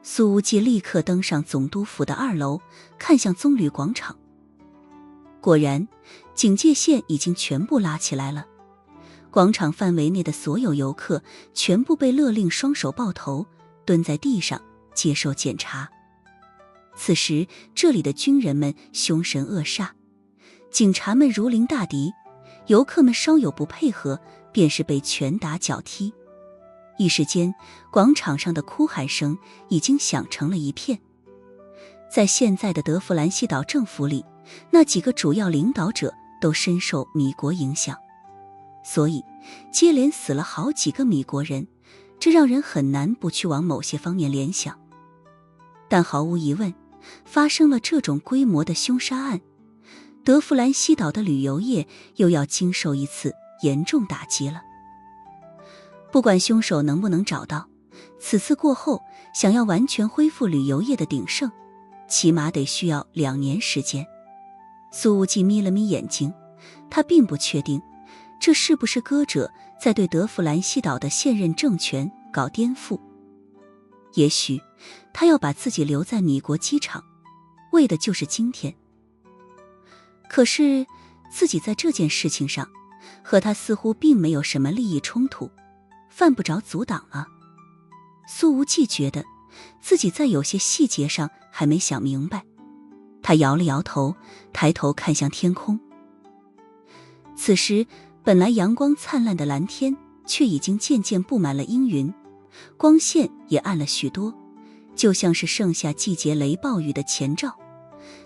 苏无忌立刻登上总督府的2楼，看向棕榈广场。果然，警戒线已经全部拉起来了。广场范围内的所有游客全部被勒令双手抱头，蹲在地上接受检查。此时，这里的军人们凶神恶煞，警察们如临大敌，游客们稍有不配合，便是被拳打脚踢。一时间，广场上的哭喊声已经响成了一片。在现在的德弗兰西岛政府里，那几个主要领导者都深受米国影响，所以接连死了好几个米国人，这让人很难不去往某些方面联想。但毫无疑问，发生了这种规模的凶杀案，德弗兰西岛的旅游业又要经受一次严重打击了。不管凶手能不能找到，此次过后，想要完全恢复旅游业的鼎盛，起码得需要2年时间。苏无忌眯了眯眼睛，他并不确定这是不是歌者在对德弗兰西岛的现任政权搞颠覆。也许他要把自己留在米国机场，为的就是今天。可是自己在这件事情上和他似乎并没有什么利益冲突，犯不着阻挡啊。苏无忌觉得自己在有些细节上还没想明白，他摇了摇头，抬头看向天空。此时本来阳光灿烂的蓝天却已经渐渐布满了阴云，光线也暗了许多，就像是盛夏季节雷暴雨的前兆，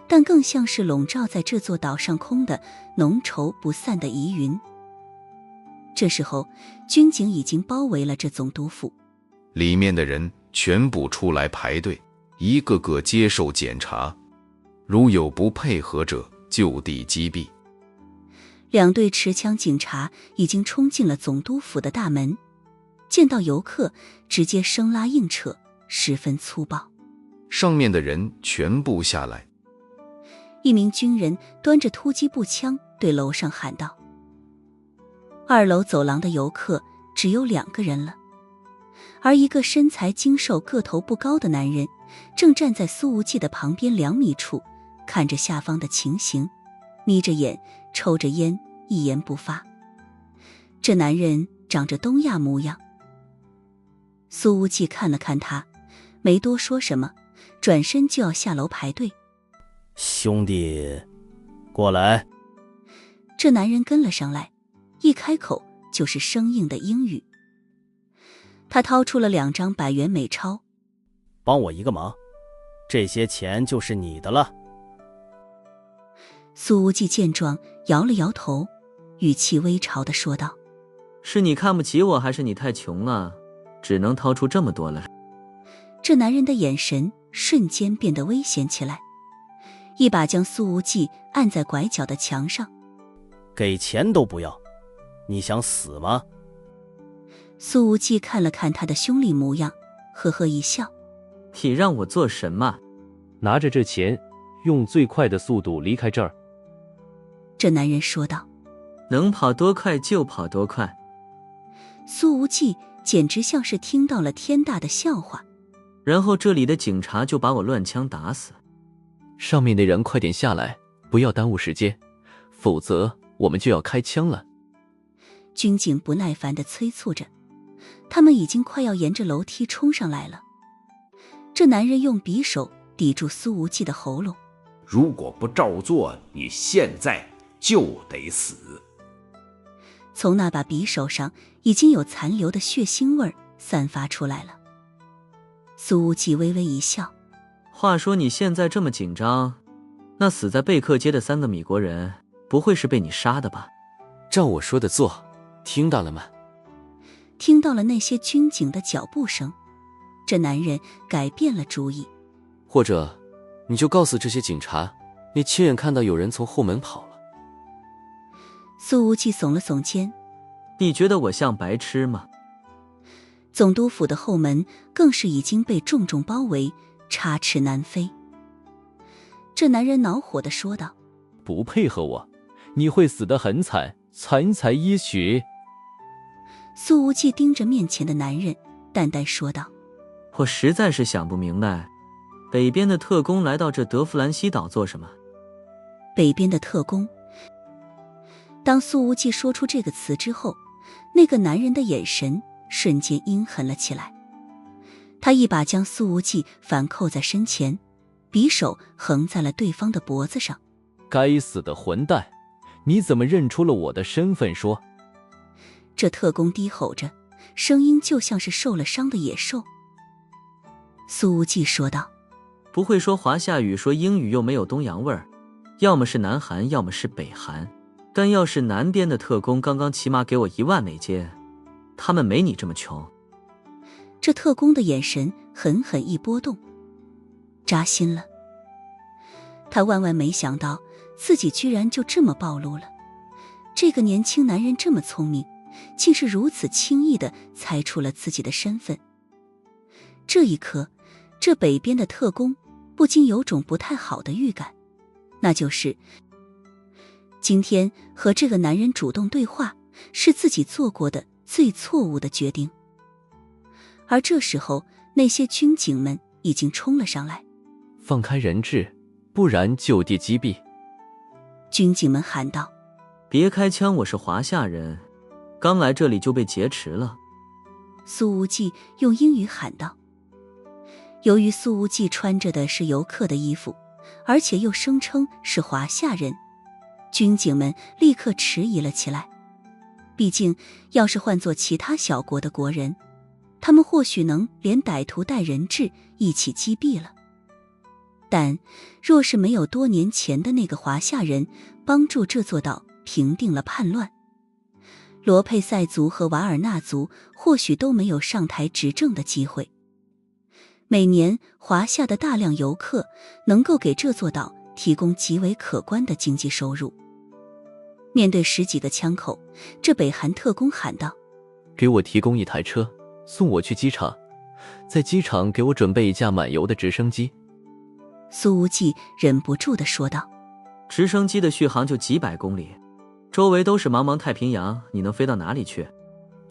但更像是笼罩在这座岛上空的浓稠不散的疑云。这时候，军警已经包围了这总督府，里面的人全部出来排队，一个个接受检查，如有不配合者，就地击毙。2队持枪警察已经冲进了总督府的大门，见到游客直接生拉硬扯，十分粗暴。上面的人全部下来。一名军人端着突击步枪对楼上喊道。2楼走廊的游客只有2个人了，而一个身材精瘦个头不高的男人正站在苏无忌的旁边2米处，看着下方的情形，眯着眼抽着烟，一言不发。这男人长着东亚模样。苏无忌看了看他，没多说什么，转身就要下楼排队。兄弟，过来。这男人跟了上来，一开口就是生硬的英语。他掏出了2张100元美钞。帮我一个忙，这些钱就是你的了。苏无忌见状摇了摇头，语气微嘲地说道：是你看不起我，还是你太穷了，只能掏出这么多来？这男人的眼神瞬间变得危险起来，一把将苏无忌按在拐角的墙上。给钱都不要，你想死吗？苏无忌看了看他的凶厉模样，呵呵一笑。你让我做什么？拿着这钱，用最快的速度离开这儿。这男人说道。能跑多快就跑多快。苏无忌简直像是听到了天大的笑话。然后这里的警察就把我乱枪打死。上面的人快点下来，不要耽误时间，否则我们就要开枪了。军警不耐烦地催促着，他们已经快要沿着楼梯冲上来了。这男人用匕首抵住苏无忌的喉咙。如果不照做，你现在就得死。从那把匕首上已经有残留的血腥味散发出来了。苏无忌微微一笑。话说你现在这么紧张，那死在贝克街的3个米国人不会是被你杀的吧？照我说的做，听到了吗？听到了那些军警的脚步声，这男人改变了主意。或者你就告诉这些警察，你亲眼看到有人从后门跑了。苏无忌耸了耸肩。你觉得我像白痴吗？总督府的后门更是已经被重重包围，插翅难飞。这男人恼火地说道：不配合我，你会死得很惨，惨惨噎许。苏无忌盯着面前的男人，淡淡说道：我实在是想不明白，北边的特工来到这德弗兰西岛做什么？北边的特工。当苏无忌说出这个词之后，那个男人的眼神瞬间阴狠了起来。他一把将苏无忌反扣在身前，匕首横在了对方的脖子上。该死的混蛋，你怎么认出了我的身份说？这特工低吼着，声音就像是受了伤的野兽。苏无忌说道：不会说华夏语，说英语又没有东洋味儿，要么是南韩，要么是北韩。但要是南边的特工刚刚起码给我1万美金，他们没你这么穷。这特工的眼神狠狠一波动，扎心了。他万万没想到自己居然就这么暴露了。这个年轻男人这么聪明，竟是如此轻易地猜出了自己的身份。这一刻，这北边的特工不禁有种不太好的预感，那就是今天和这个男人主动对话是自己做过的最错误的决定。而这时候，那些军警们已经冲了上来。放开人质，不然就地击毙。军警们喊道：别开枪，我是华夏人，刚来这里就被劫持了。苏无忌用英语喊道。由于苏无忌穿着的是游客的衣服，而且又声称是华夏人，军警们立刻迟疑了起来。毕竟要是换作其他小国的国人，他们或许能连歹徒带人质一起击毙了。但若是没有多年前的那个华夏人帮助这座岛平定了叛乱，罗佩塞族和瓦尔纳族或许都没有上台执政的机会。每年华夏的大量游客能够给这座岛提供极为可观的经济收入。面对10几个枪口，这北韩特工喊道：给我提供1台车，送我去机场，在机场给我准备1架满油的直升机。苏无忌忍不住地说道：直升机的续航就几百公里，周围都是茫茫太平洋，你能飞到哪里去？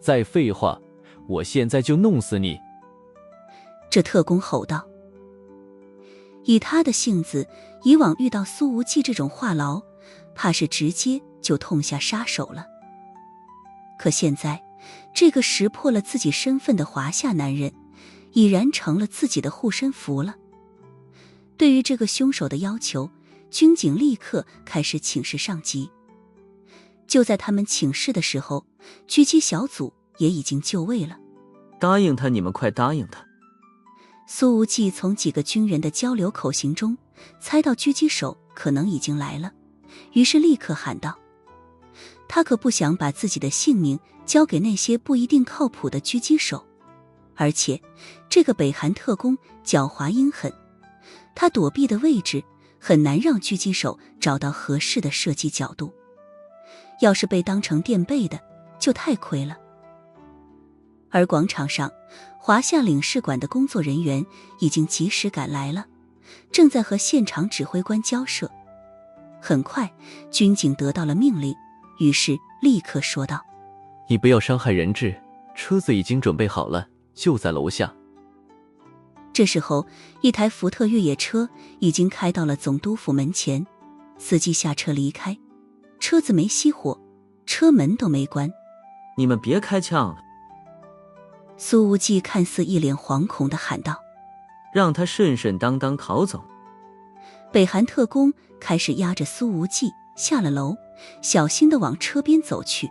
再废话，我现在就弄死你！这特工吼道。以他的性子，以往遇到苏无忌这种话痨，怕是直接就痛下杀手了。可现在，这个识破了自己身份的华夏男人，已然成了自己的护身符了。对于这个凶手的要求，军警立刻开始请示上级。就在他们请示的时候，狙击小组也已经就位了。答应他，你们快答应他！苏无忌从几个军人的交流口型中猜到狙击手可能已经来了，于是立刻喊道：他可不想把自己的性命交给那些不一定靠谱的狙击手，而且这个北韩特工狡猾阴狠，他躲避的位置很难让狙击手找到合适的射击角度，要是被当成垫背的就太亏了。而广场上，华夏领事馆的工作人员已经及时赶来了，正在和现场指挥官交涉。很快，军警得到了命令，于是立刻说道：你不要伤害人质，车子已经准备好了，就在楼下。这时候，一台福特越野车已经开到了总督府门前，司机下车离开，车子没熄火，车门都没关。你们别开枪了！苏无忌看似一脸惶恐地喊道：让他顺顺当当逃走。北韩特工开始押着苏无忌下了楼，小心地往车边走去，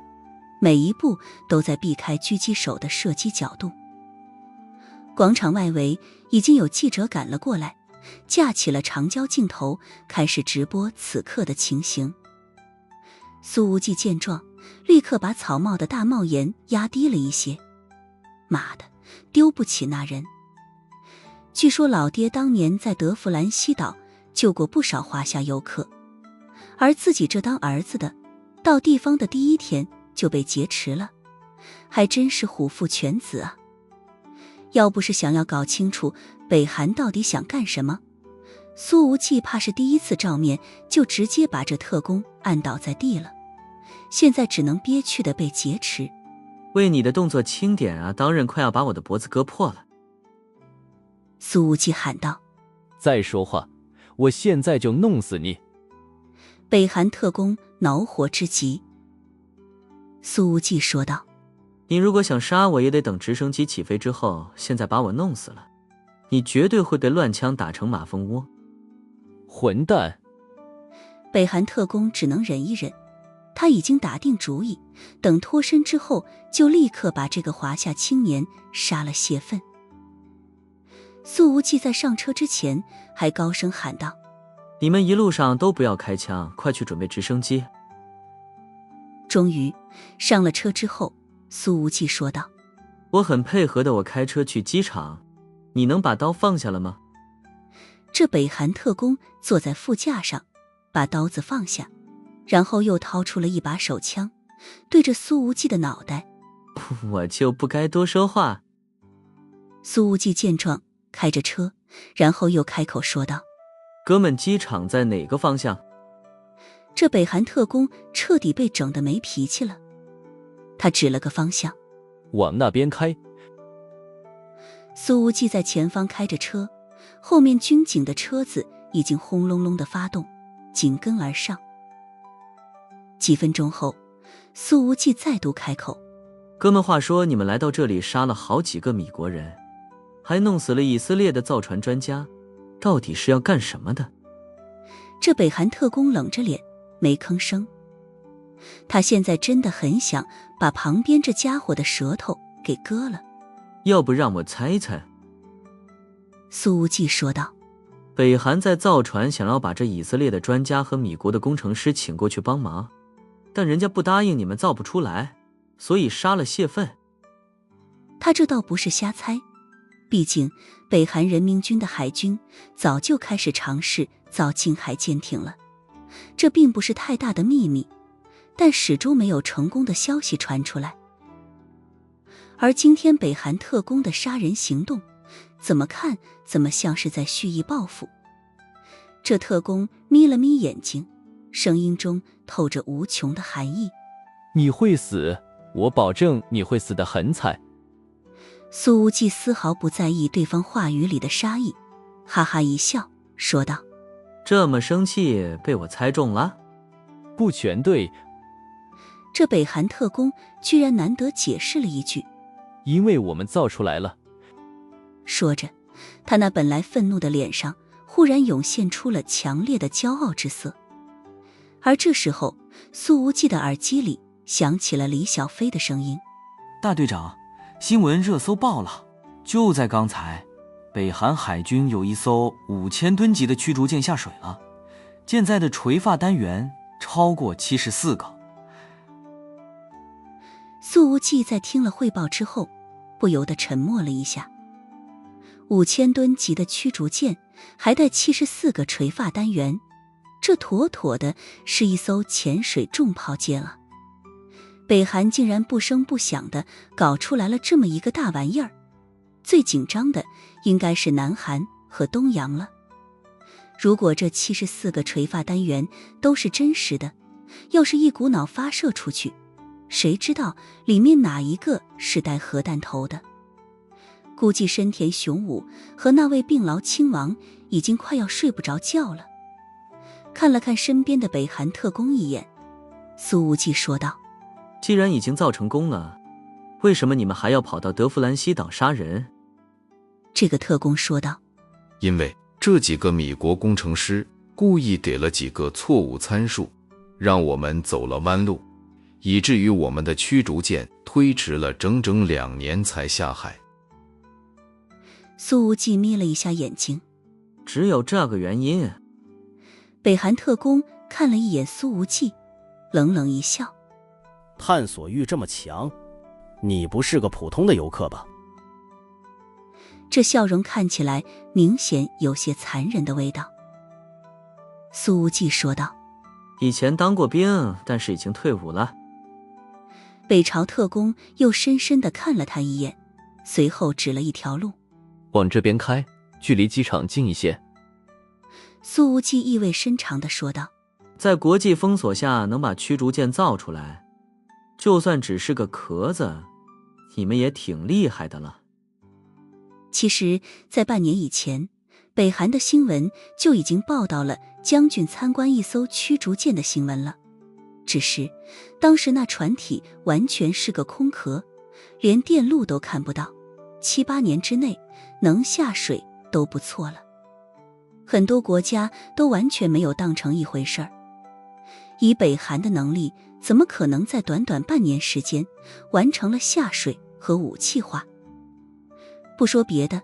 每一步都在避开狙击手的射击角度。广场外围已经有记者赶了过来，架起了长焦镜头，开始直播此刻的情形。苏无忌见状，立刻把草帽的大帽檐压低了一些。妈的，丢不起那人！据说老爹当年在德弗兰西岛救过不少华夏游客，而自己这当儿子的，到地方的第1天就被劫持了，还真是虎父犬子啊！要不是想要搞清楚北韩到底想干什么，苏无忌怕是第1次照面就直接把这特工按倒在地了，现在只能憋屈的被劫持。为你的动作轻点啊，当然快要把我的脖子割破了。苏无忌喊道。再说话，我现在就弄死你！北韩特工恼火之极。苏无忌说道：你如果想杀我，也得等直升机起飞之后，现在把我弄死了，你绝对会被乱枪打成马蜂窝。混蛋！北韩特工只能忍一忍，他已经打定主意，等脱身之后就立刻把这个华夏青年杀了泄愤。苏无忌在上车之前还高声喊道：你们一路上都不要开枪，快去准备直升机。终于上了车之后，苏无忌说道：我很配合的，我开车去机场，你能把刀放下了吗？这北韩特工坐在副驾上，把刀子放下，然后又掏出了一把手枪，对着苏无忌的脑袋。我就不该多说话。苏无忌见状，开着车，然后又开口说道：哥们，机场在哪个方向？这北韩特工彻底被整得没脾气了，他指了个方向：往那边开。苏无忌在前方开着车，后面军警的车子已经轰隆隆地发动，紧跟而上。几分钟后，苏无忌再度开口：哥们，话说你们来到这里杀了好几个米国人，还弄死了以色列的造船专家，到底是要干什么的？这北韩特工冷着脸没吭声，他现在真的很想把旁边这家伙的舌头给割了。要不让我猜一猜？苏无忌说道：北韩在造船，想要把这以色列的专家和米国的工程师请过去帮忙，但人家不答应，你们造不出来，所以杀了泄愤。他这倒不是瞎猜，毕竟北韩人民军的海军早就开始尝试造近海舰艇了，这并不是太大的秘密，但始终没有成功的消息传出来。而今天北韩特工的杀人行动，怎么看怎么像是在蓄意报复。这特工眯了眯眼睛，声音中透着无穷的寒意：你会死，我保证你会死得很惨。苏无忌丝毫不在意对方话语里的杀意，哈哈一笑说道：这么生气，被我猜中了？不全对。这北韩特工居然难得解释了一句：因为我们造出来了。说着，他那本来愤怒的脸上忽然涌现出了强烈的骄傲之色。而这时候，苏无忌的耳机里响起了李小飞的声音：大队长，新闻热搜爆了，就在刚才，北韩海军有一艘5000吨级的驱逐舰下水了，舰载的垂发单元超过74个。苏无忌在听了汇报之后，不由得沉默了一下。5000吨级的驱逐舰，还带74个垂发单元，这妥妥的是一艘潜水重炮舰啊！北韩竟然不声不响地搞出来了这么一个大玩意儿，最紧张的应该是南韩和东洋了。如果这74个垂发单元都是真实的，要是一股脑发射出去，谁知道里面哪一个是带核弹头的？估计深田雄武和那位病牢亲王已经快要睡不着觉了。看了看身边的北韩特工一眼，苏无忌说道：既然已经造成功了，为什么你们还要跑到德弗兰西岛杀人？这个特工说道：因为这几个米国工程师故意给了几个错误参数，让我们走了弯路，以至于我们的驱逐舰推迟了整整2年才下海。苏无忌眯了一下眼睛：只有这个原因？北韩特工看了一眼苏无忌，冷冷一笑：探索欲这么强，你不是个普通的游客吧？这笑容看起来明显有些残忍的味道。苏无忌说道：以前当过兵，但是已经退伍了。北朝特工又深深地看了他一眼，随后指了一条路：往这边开，距离机场近一些。苏无忌意味深长地说道：在国际封锁下能把驱逐舰造出来，就算只是个壳子，你们也挺厉害的了。其实，在半年以前，北韩的新闻就已经报道了将军参观一艘驱逐舰的新闻了。只是当时那船体完全是个空壳，连电路都看不到，7、8年之内能下水都不错了。很多国家都完全没有当成一回事儿。以北韩的能力，怎么可能在短短半年时间完成了下水和武器化？不说别的，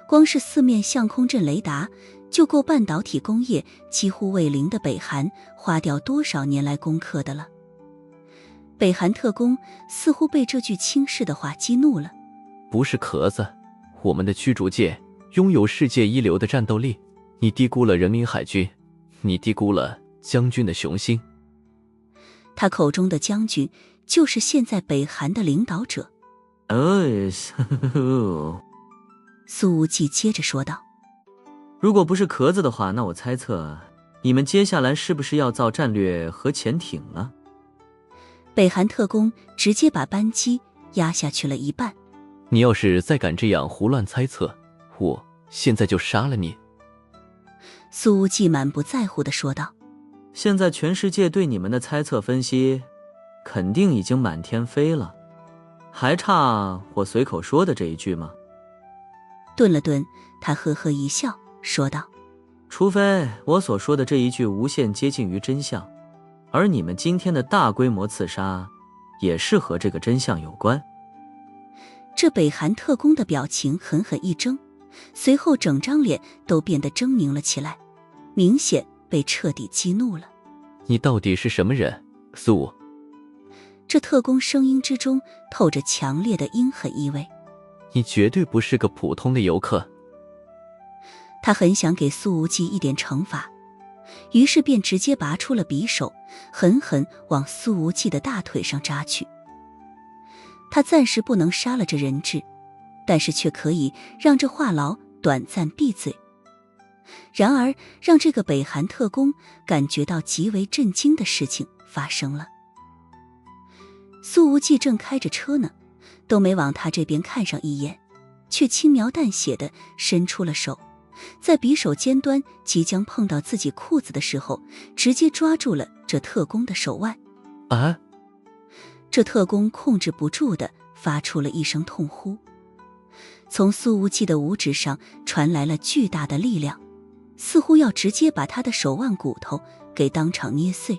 光是4面相空阵雷达就够半导体工业几乎为零的北韩花掉多少年来攻克的了。北韩特工似乎被这句轻视的话激怒了。不是壳子，我们的驱逐舰拥有世界一流的战斗力，你低估了人民海军，你低估了将军的雄心。他口中的将军就是现在北韩的领导者。苏无忌接着说道，如果不是壳子的话，那我猜测你们接下来是不是要造战略核潜艇了？北韩特工直接把扳机压下去了一半。你要是再敢这样胡乱猜测，我现在就杀了你。苏无忌满不在乎地说道，现在全世界对你们的猜测分析肯定已经满天飞了，还差我随口说的这一句吗？顿了顿，他呵呵一笑说道，除非我所说的这一句无限接近于真相，而你们今天的大规模刺杀也是和这个真相有关。这北韩特工的表情狠狠一怔，随后整张脸都变得狰狞了起来，明显被彻底激怒了。你到底是什么人，苏？这特工声音之中透着强烈的阴狠意味。你绝对不是个普通的游客。他很想给苏无忌一点惩罚，于是便直接拔出了匕首，狠狠往苏无忌的大腿上扎去。他暂时不能杀了这人质，但是却可以让这话痨短暂闭嘴。然而让这个北韩特工感觉到极为震惊的事情发生了。苏无忌正开着车呢，都没往他这边看上一眼，却轻描淡写地伸出了手，在匕首尖端即将碰到自己裤子的时候，直接抓住了这特工的手腕。啊！这特工控制不住地发出了一声痛呼。从苏无忌的五指上传来了巨大的力量，似乎要直接把他的手腕骨头给当场捏碎。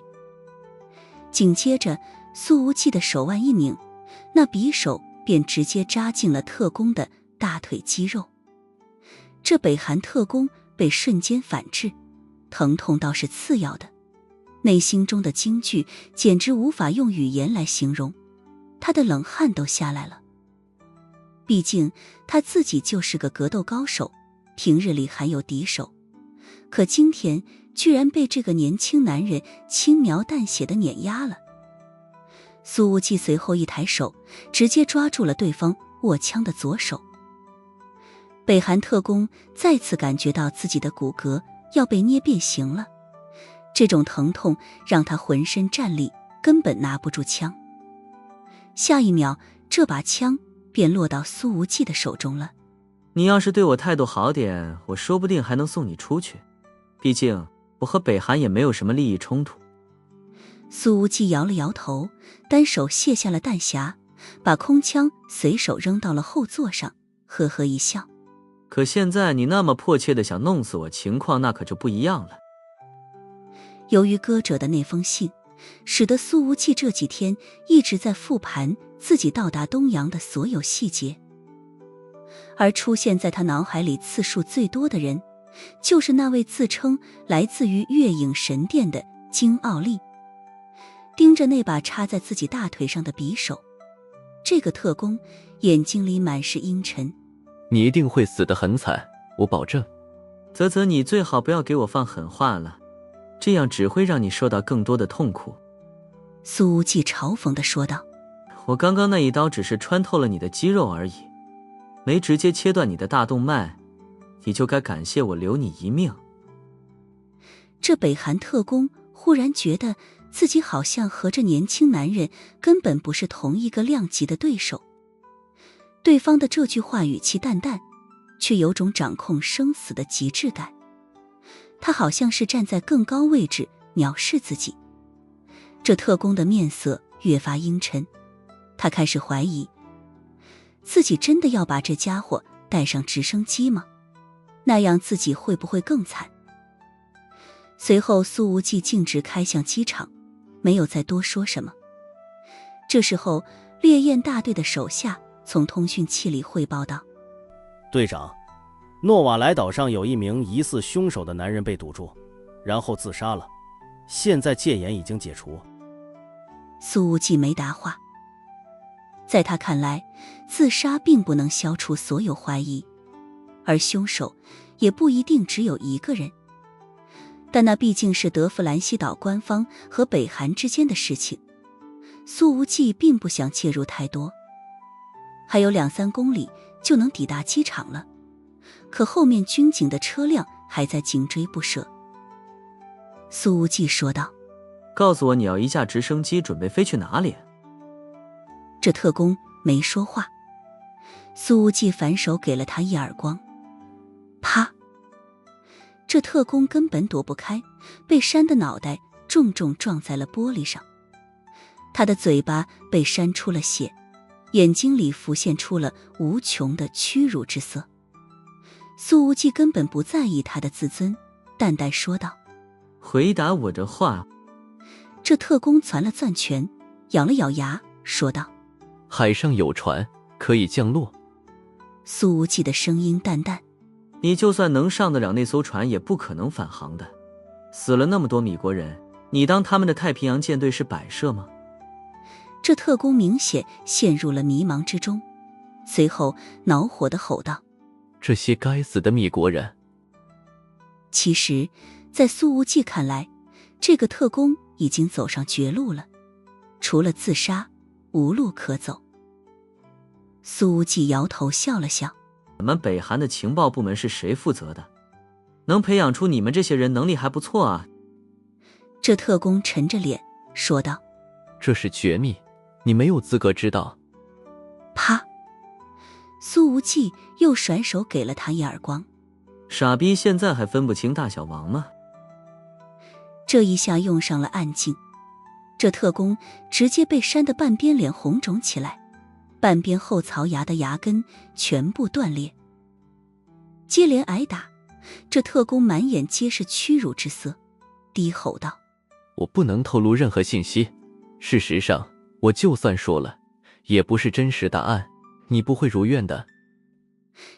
紧接着苏无忌的手腕一拧，那匕首便直接扎进了特工的大腿肌肉。这北韩特工被瞬间反制，疼痛倒是次要的，内心中的惊惧简直无法用语言来形容，他的冷汗都下来了。毕竟他自己就是个格斗高手，平日里还有敌手，可今天居然被这个年轻男人轻描淡写地碾压了。苏无忌随后一抬手，直接抓住了对方握枪的左手。北韩特工再次感觉到自己的骨骼要被捏变形了，这种疼痛让他浑身战栗，根本拿不住枪。下一秒，这把枪便落到苏无忌的手中了。你要是对我态度好点，我说不定还能送你出去，毕竟我和北韩也没有什么利益冲突。苏无忌摇了摇头，单手卸下了弹匣，把空枪随手扔到了后座上，呵呵一笑。可现在你那么迫切的想弄死我，情况那可就不一样了。由于歌者的那封信，使得苏无忌这几天一直在复盘自己到达东洋的所有细节，而出现在他脑海里次数最多的人，就是那位自称来自于月影神殿的金奥利。盯着那把插在自己大腿上的匕首，这个特工眼睛里满是阴沉。你一定会死得很惨，我保证。啧啧，你最好不要给我放狠话了，这样只会让你受到更多的痛苦。苏无忌嘲讽地说道。我刚刚那一刀只是穿透了你的肌肉而已，没直接切断你的大动脉，你就该感谢我留你一命。这北韩特工忽然觉得自己好像和这年轻男人根本不是同一个量级的对手。对方的这句话语气淡淡，却有种掌控生死的极致感。他好像是站在更高位置藐视自己。这特工的面色越发阴沉，他开始怀疑自己真的要把这家伙带上直升机吗？那样自己会不会更惨？随后苏无忌径直开向机场，没有再多说什么。这时候烈焰大队的手下从通讯器里汇报道：队长，诺瓦莱岛上有一名疑似凶手的男人被堵住，然后自杀了，现在戒严已经解除。苏无忌没答话。在他看来，自杀并不能消除所有怀疑，而凶手也不一定只有一个人。但那毕竟是德弗兰西岛官方和北韩之间的事情，苏无忌并不想介入太多。还有2-3公里就能抵达机场了，可后面军警的车辆还在紧追不舍。苏无忌说道：告诉我你要一架直升机准备飞去哪里？这特工没说话。苏无忌反手给了他一耳光，啪！这特工根本躲不开，被扇的脑袋重重撞在了玻璃上。他的嘴巴被扇出了血，眼睛里浮现出了无穷的屈辱之色。苏无忌根本不在意他的自尊，淡淡说道：回答我这话。这特工攥了攥拳，咬了咬牙，说道：海上有船，可以降落。苏无忌的声音淡淡：你就算能上得了那艘船，也不可能返航的。死了那么多米国人，你当他们的太平洋舰队是摆设吗？这特工明显陷入了迷茫之中，随后恼火地吼道：这些该死的米国人！其实在苏无忌看来，这个特工已经走上绝路了，除了自杀无路可走。苏无忌摇头笑了笑：我们北韩的情报部门是谁负责的？能培养出你们这些人，能力还不错啊。这特工沉着脸说道：这是绝密，你没有资格知道。啪！苏无忌又甩手给了他一耳光。傻逼，现在还分不清大小王吗？这一下用上了暗劲，这特工直接被扇得半边脸红肿起来，半边后槽牙的牙根全部断裂。接连挨打，这特工满眼皆是屈辱之色，低吼道：我不能透露任何信息，事实上我就算说了也不是真实答案，你不会如愿的。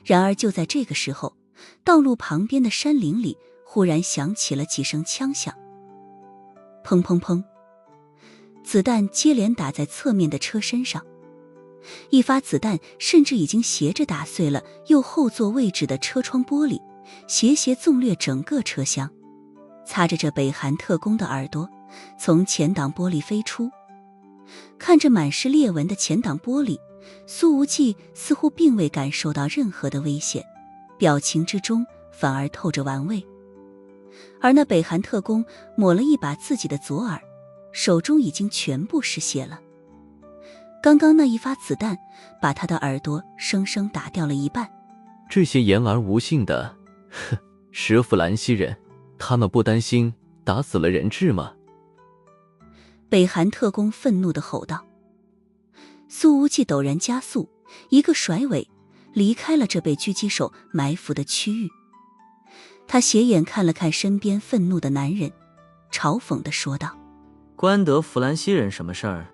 然而就在这个时候，道路旁边的山林里忽然响起了几声枪响，砰砰砰，子弹接连打在侧面的车身上，一发子弹甚至已经斜着打碎了右后座位置的车窗玻璃，斜斜纵掠整个车厢，擦着这北韩特工的耳朵，从前挡玻璃飞出。看着满是裂纹的前挡玻璃，苏无忌似乎并未感受到任何的危险，表情之中反而透着玩味。而那北韩特工抹了一把自己的左耳，手中已经全部是血了。刚刚那一发子弹把他的耳朵生生打掉了一半。这些言而无信的什弗兰西人，他们不担心打死了人质吗？北韩特工愤怒地吼道。苏无忌陡然加速，一个甩尾离开了这被狙击手埋伏的区域。他斜眼看了看身边愤怒的男人，嘲讽地说道：关德弗兰西人什么事儿？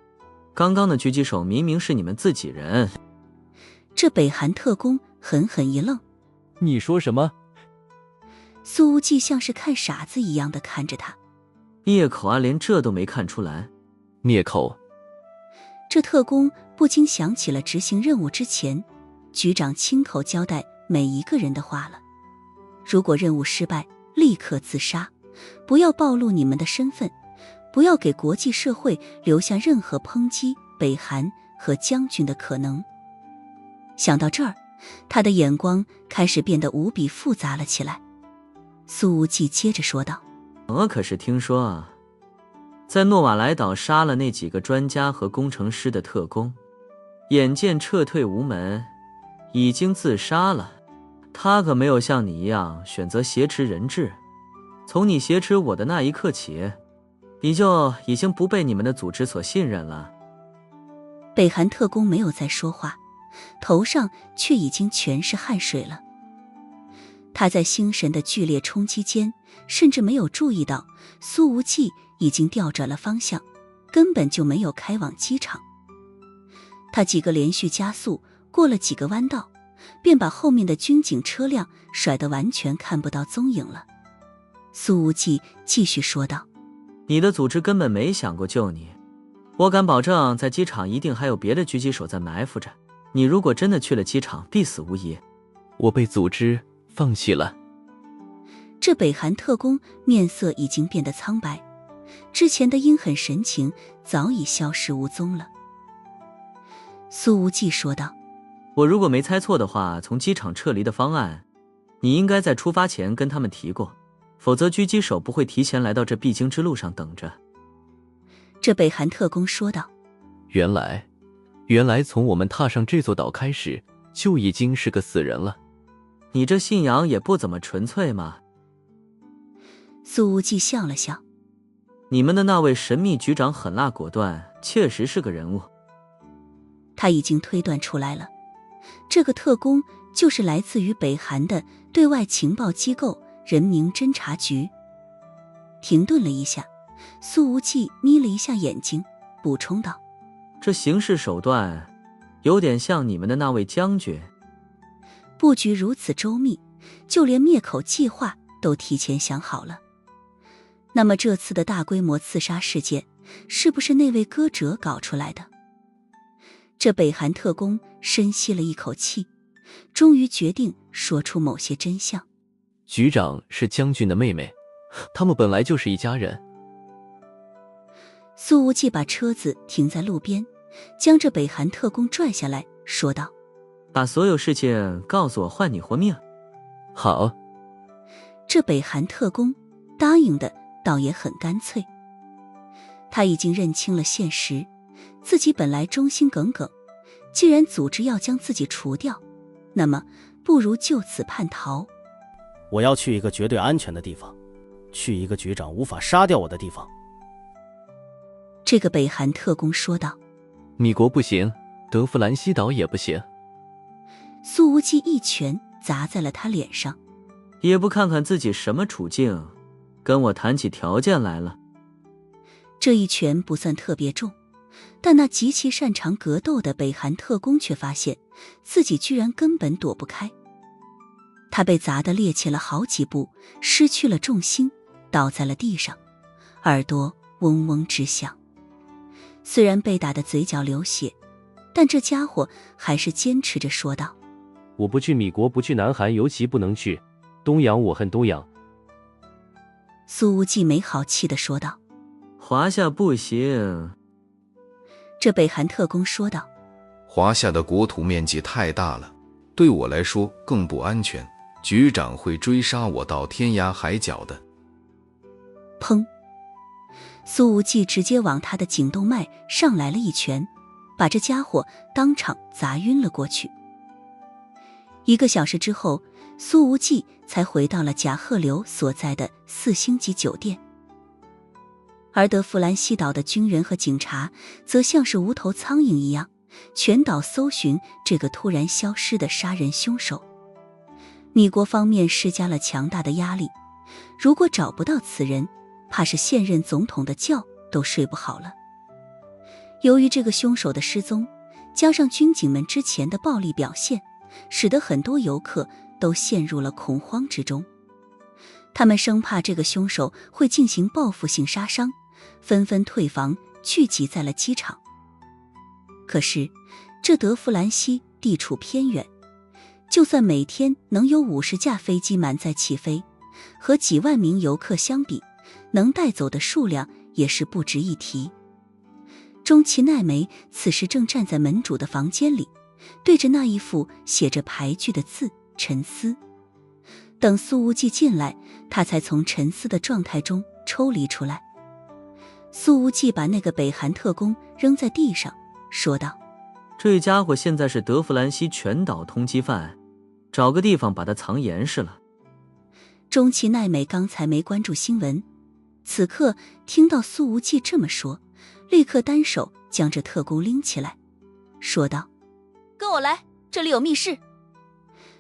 刚刚的狙击手明明是你们自己人。这北韩特工狠狠一愣。你说什么？苏无忌像是看傻子一样的看着他。灭口啊，连这都没看出来？灭口。这特工不禁想起了执行任务之前局长亲口交代每一个人的话了：如果任务失败，立刻自杀，不要暴露你们的身份，不要给国际社会留下任何抨击北韩和将军的可能。想到这儿，他的眼光开始变得无比复杂了起来。苏无忌接着说道：我可是听说啊，在诺瓦莱岛杀了那几个专家和工程师的特工，眼见撤退无门，已经自杀了。他可没有像你一样选择挟持人质。从你挟持我的那一刻起，你就已经不被你们的组织所信任了。北韩特工没有再说话，头上却已经全是汗水了。他在心神的剧烈冲击间，甚至没有注意到苏无忌已经调转了方向，根本就没有开往机场。他几个连续加速，过了几个弯道，便把后面的军警车辆甩得完全看不到踪影了。苏无忌继续说道：你的组织根本没想过救你，我敢保证在机场一定还有别的狙击手在埋伏着，你如果真的去了机场，必死无疑。我被组织放弃了。这北韩特工面色已经变得苍白，之前的阴狠神情早已消失无踪了。苏无忌说道：我如果没猜错的话，从机场撤离的方案，你应该在出发前跟他们提过，否则狙击手不会提前来到这必经之路上等着。这北韩特工说道：原来从我们踏上这座岛开始，就已经是个死人了。你这信仰也不怎么纯粹嘛。苏无忌笑了笑：你们的那位神秘局长狠辣果断，确实是个人物。他已经推断出来了，这个特工就是来自于北韩的对外情报机构人民侦察局。停顿了一下，苏无忌眯了一下眼睛，补充道：这行事手段有点像你们的那位将军。布局如此周密，就连灭口计划都提前想好了。那么这次的大规模刺杀事件，是不是那位歌者搞出来的？这北韩特工深吸了一口气，终于决定说出某些真相。局长是将军的妹妹，他们本来就是一家人。苏无忌把车子停在路边，将这北韩特工拽下来，说道：把所有事情告诉我，换你活命。好。这北韩特工答应的倒也很干脆。他已经认清了现实，自己本来忠心耿耿，既然组织要将自己除掉，那么不如就此叛逃。我要去一个绝对安全的地方，去一个局长无法杀掉我的地方。这个北韩特工说道：米国不行，德弗兰西岛也不行。苏无忌一拳砸在了他脸上。也不看看自己什么处境，跟我谈起条件来了。这一拳不算特别重，但那极其擅长格斗的北韩特工却发现自己居然根本躲不开。他被砸得趔趄了好几步，失去了重心，倒在了地上，耳朵嗡嗡直响。虽然被打得嘴角流血，但这家伙还是坚持着说道：我不去米国，不去南韩，尤其不能去东洋，我恨东洋。苏无忌没好气地说道：华夏不行。这北韩特工说道：华夏的国土面积太大了，对我来说更不安全，局长会追杀我到天涯海角的。砰！苏无忌直接往他的颈动脉上来了一拳，把这家伙当场砸晕了过去。1个小时之后，苏无忌才回到了贾鹤流所在的4星级酒店。而德弗兰西岛的军人和警察则像是无头苍蝇一样，全岛搜寻这个突然消失的杀人凶手。米国方面施加了强大的压力，如果找不到此人，怕是现任总统的觉都睡不好了。由于这个凶手的失踪，加上军警们之前的暴力表现，使得很多游客都陷入了恐慌之中。他们生怕这个凶手会进行报复性杀伤，纷纷退房，聚集在了机场。可是这德弗兰西地处偏远，就算每天能有50架飞机满载起飞，和几万名游客相比，能带走的数量也是不值一提。中崎奈美此时正站在门主的房间里，对着那一副写着牌具的字沉思。等苏无忌进来，他才从沉思的状态中抽离出来。苏无忌把那个北韩特工扔在地上，说道：这家伙现在是德弗兰西全岛通缉犯，找个地方把它藏严实了。中崎奈美刚才没关注新闻，此刻听到苏无忌这么说，立刻单手将这特工拎起来，说道：跟我来，这里有密室。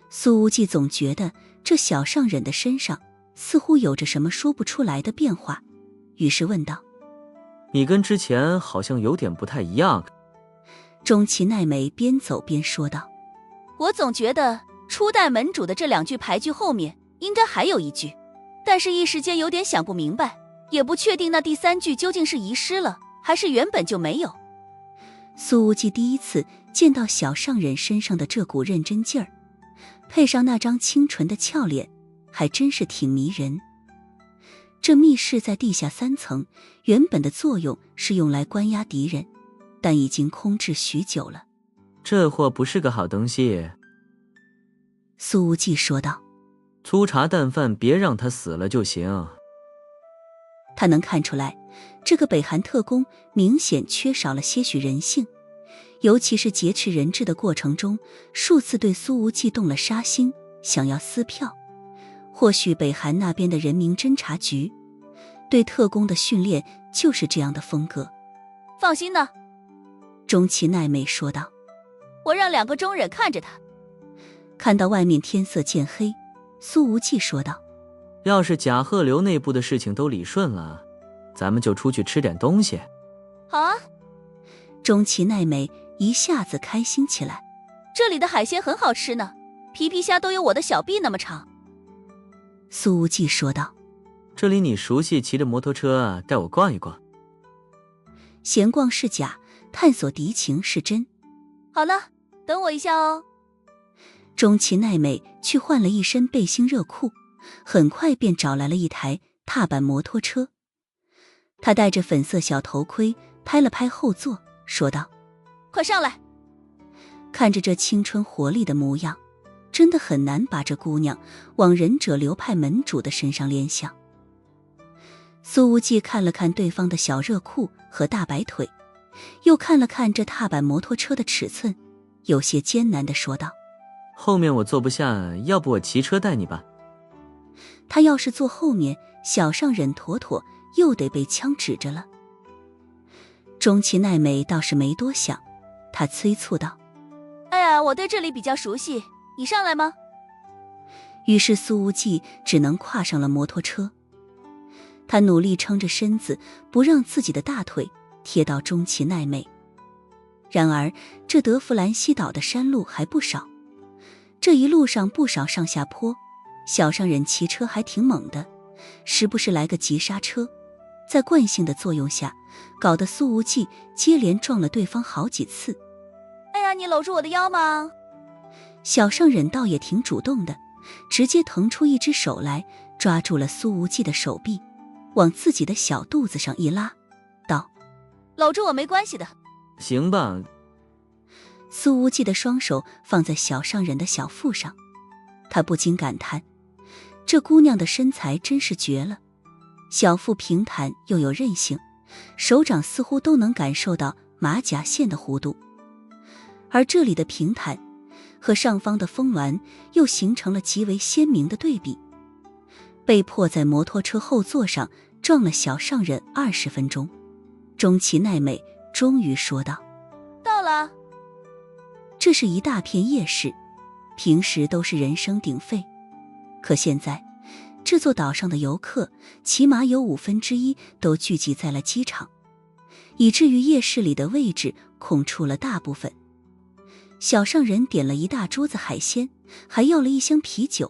苏无忌总觉得这小上忍的身上似乎有着什么说不出来的变化，于是问道：你跟之前好像有点不太一样。中崎奈美边走边说道：我总觉得初代门主的这2句牌句后面应该还有一句，但是一时间有点想不明白，也不确定那第3句究竟是遗失了还是原本就没有。苏无忌第一次见到小上忍身上的这股认真劲儿，配上那张清纯的俏脸，还真是挺迷人。这密室在地下3层，原本的作用是用来关押敌人，但已经空置许久了。这货不是个好东西，苏无忌说道。粗茶淡饭，别让他死了就行。他能看出来，这个北韩特工明显缺少了些许人性，尤其是劫持人质的过程中，数次对苏无忌动了杀心，想要撕票。或许北韩那边的人民侦察局对特工的训练就是这样的风格。放心呢，中崎奈美说道。我让2个中忍看着他。看到外面天色渐黑，苏无忌说道：要是甲贺流内部的事情都理顺了，咱们就出去吃点东西。好啊。中崎奈美一下子开心起来。这里的海鲜很好吃呢，皮皮虾都有我的小臂那么长。苏无忌说道：这里你熟悉，骑着摩托车带我逛一逛。闲逛是假，探索敌情是真。好了，等我一下哦。中崎奈美去换了一身背心热裤，很快便找来了一台踏板摩托车。他戴着粉色小头盔，拍了拍后座，说道：快上来。看着这青春活力的模样，真的很难把这姑娘往忍者流派门主的身上联想。苏无忌看了看对方的小热裤和大白腿，又看了看这踏板摩托车的尺寸，有些艰难地说道：后面我坐不下，要不我骑车带你吧。他要是坐后面，小上忍妥妥又得被枪指着了。中崎奈美倒是没多想，她催促道：哎呀，我对这里比较熟悉，你上来吗？于是苏无忌只能跨上了摩托车。他努力撑着身子，不让自己的大腿贴到中崎奈美。然而这德弗兰西岛的山路还不少，这一路上不少上下坡，小上忍骑车还挺猛的，时不时来个急刹车，在惯性的作用下，搞得苏无忌接连撞了对方好几次。哎呀，你搂住我的腰吗？小上忍倒也挺主动的，直接腾出一只手来，抓住了苏无忌的手臂，往自己的小肚子上一拉，道：搂住我没关系的。行吧。苏无忌的双手放在小上忍的小腹上，他不禁感叹，这姑娘的身材真是绝了，小腹平坦又有韧性，手掌似乎都能感受到马甲线的弧度，而这里的平坦和上方的丰峦又形成了极为鲜明的对比。被迫在摩托车后座上撞了小上忍20分钟，中崎奈美终于说道：到了。这是一大片夜市，平时都是人声鼎沸，可现在这座岛上的游客起码有1/5都聚集在了机场，以至于夜市里的位置空出了大部分。小上忍点了一大桌子海鲜，还要了一箱啤酒。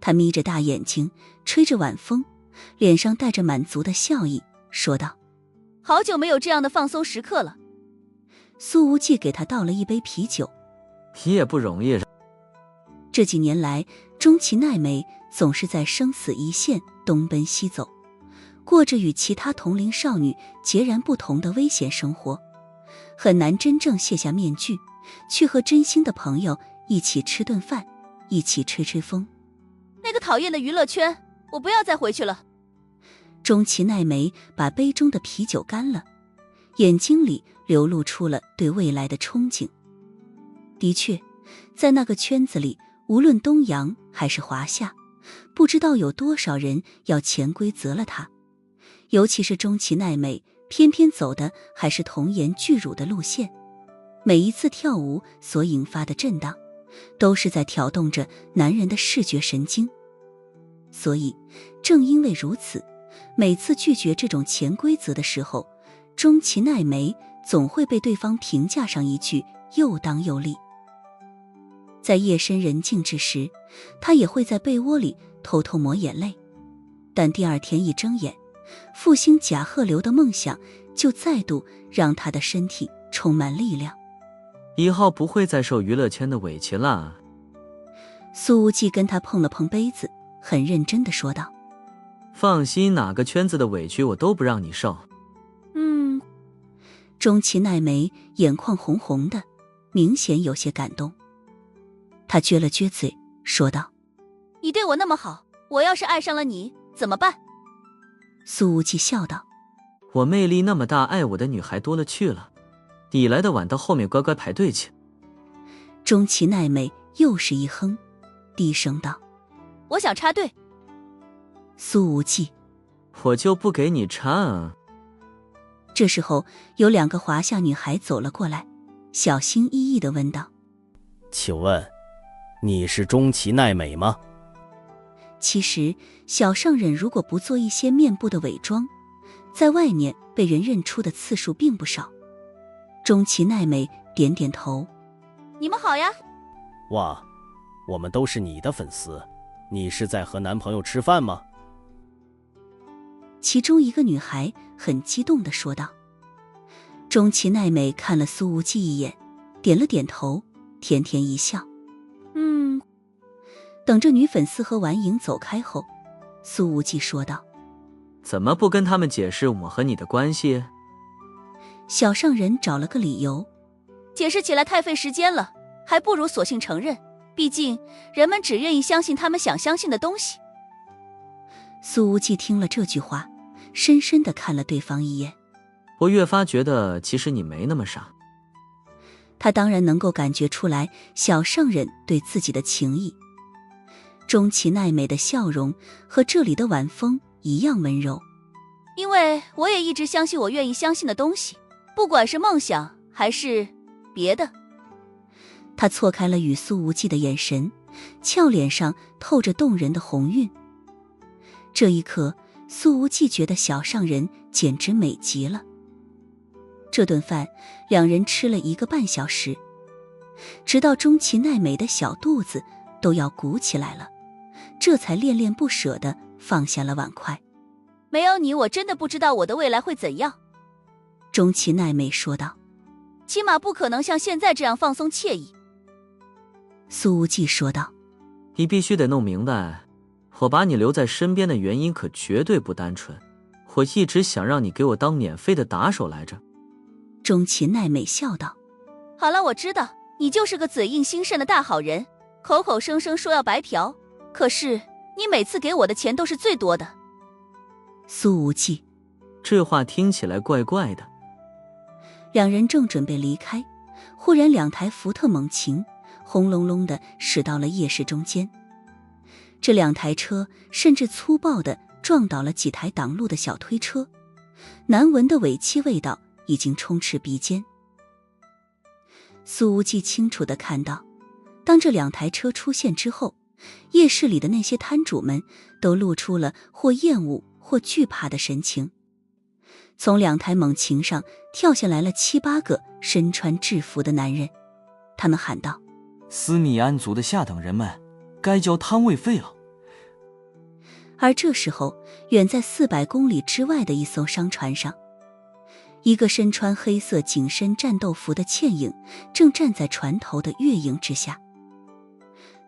他眯着大眼睛，吹着晚风，脸上带着满足的笑意，说道：好久没有这样的放松时刻了。苏无忌给他倒了一杯啤酒。你也不容易。这几年来，中崎奈美总是在生死一线东奔西走，过着与其他同龄少女截然不同的危险生活，很难真正卸下面具，去和真心的朋友一起吃顿饭，一起吹吹风。那个讨厌的娱乐圈，我不要再回去了。中崎奈美把杯中的啤酒干了，眼睛里流露出了对未来的憧憬。的确，在那个圈子里，无论东洋还是华夏，不知道有多少人要潜规则了他。尤其是中崎奈美，偏偏走的还是童颜巨乳的路线。每一次跳舞所引发的震荡，都是在挑动着男人的视觉神经。所以，正因为如此，每次拒绝这种潜规则的时候，中崎奈美总会被对方评价上一句又当又立。在夜深人静之时，他也会在被窝里偷偷抹眼泪，但第二天一睁眼，复兴甲贺流的梦想就再度让他的身体充满力量。1号不会再受娱乐圈的委屈啦。苏无忌跟他碰了碰杯子，很认真地说道：放心，哪个圈子的委屈我都不让你受。中崎奈美眼眶红红的，明显有些感动。他撅了撅嘴，说道：你对我那么好，我要是爱上了你怎么办？苏无忌笑道：我魅力那么大，爱我的女孩多了去了，你来的晚，到后面乖乖排队去。中崎奈美又是一哼，低声道：我想插队。苏无忌：我就不给你插。这时候有2个华夏女孩走了过来，小心翼翼地问道：请问你是中崎奈美吗？其实小上忍如果不做一些面部的伪装，在外面被人认出的次数并不少。中崎奈美点点头：你们好呀。哇，我们都是你的粉丝，你是在和男朋友吃饭吗？其中一个女孩很激动地说道。中崎奈美看了苏无忌一眼，点了点头，甜甜一笑。等着女粉丝和婉莹走开后，苏无忌说道：怎么不跟他们解释我和你的关系？小上人找了个理由：解释起来太费时间了，还不如索性承认，毕竟人们只愿意相信他们想相信的东西。苏无忌听了这句话，深深地看了对方一眼。我越发觉得其实你没那么傻。他当然能够感觉出来小上人对自己的情谊。中崎奈美的笑容和这里的晚风一样温柔。因为我也一直相信我愿意相信的东西，不管是梦想还是别的。他错开了与苏无忌的眼神，俏脸上透着动人的红晕。这一刻，苏无忌觉得小上人简直美极了。这顿饭2人吃了1个半小时，直到中崎奈美的小肚子都要鼓起来了，这才恋恋不舍地放下了碗筷。没有你，我真的不知道我的未来会怎样。中崎奈美说道：起码不可能像现在这样放松惬意。苏无忌说道：你必须得弄明白，我把你留在身边的原因可绝对不单纯，我一直想让你给我当免费的打手来着。中崎奈美笑道：好了，我知道你就是个嘴硬心善的大好人，口口声声说要白嫖，可是你每次给我的钱都是最多的。苏无忌：这话听起来怪怪的。2人正准备离开，忽然2台福特猛禽轰隆隆地驶到了夜市中间。这2台车甚至粗暴地撞倒了几台挡路的小推车，难闻的尾气味道已经充斥鼻尖。苏无忌清楚地看到，当这2台车出现之后，夜市里的那些摊主们都露出了或厌恶或惧怕的神情。从2台猛禽上跳下来了7、8个身穿制服的男人，他们喊道：斯米安族的下等人们，该交摊位费了。而这时候，远在400公里之外的一艘商船上，一个身穿黑色紧身战斗服的倩影正站在船头的月影之下。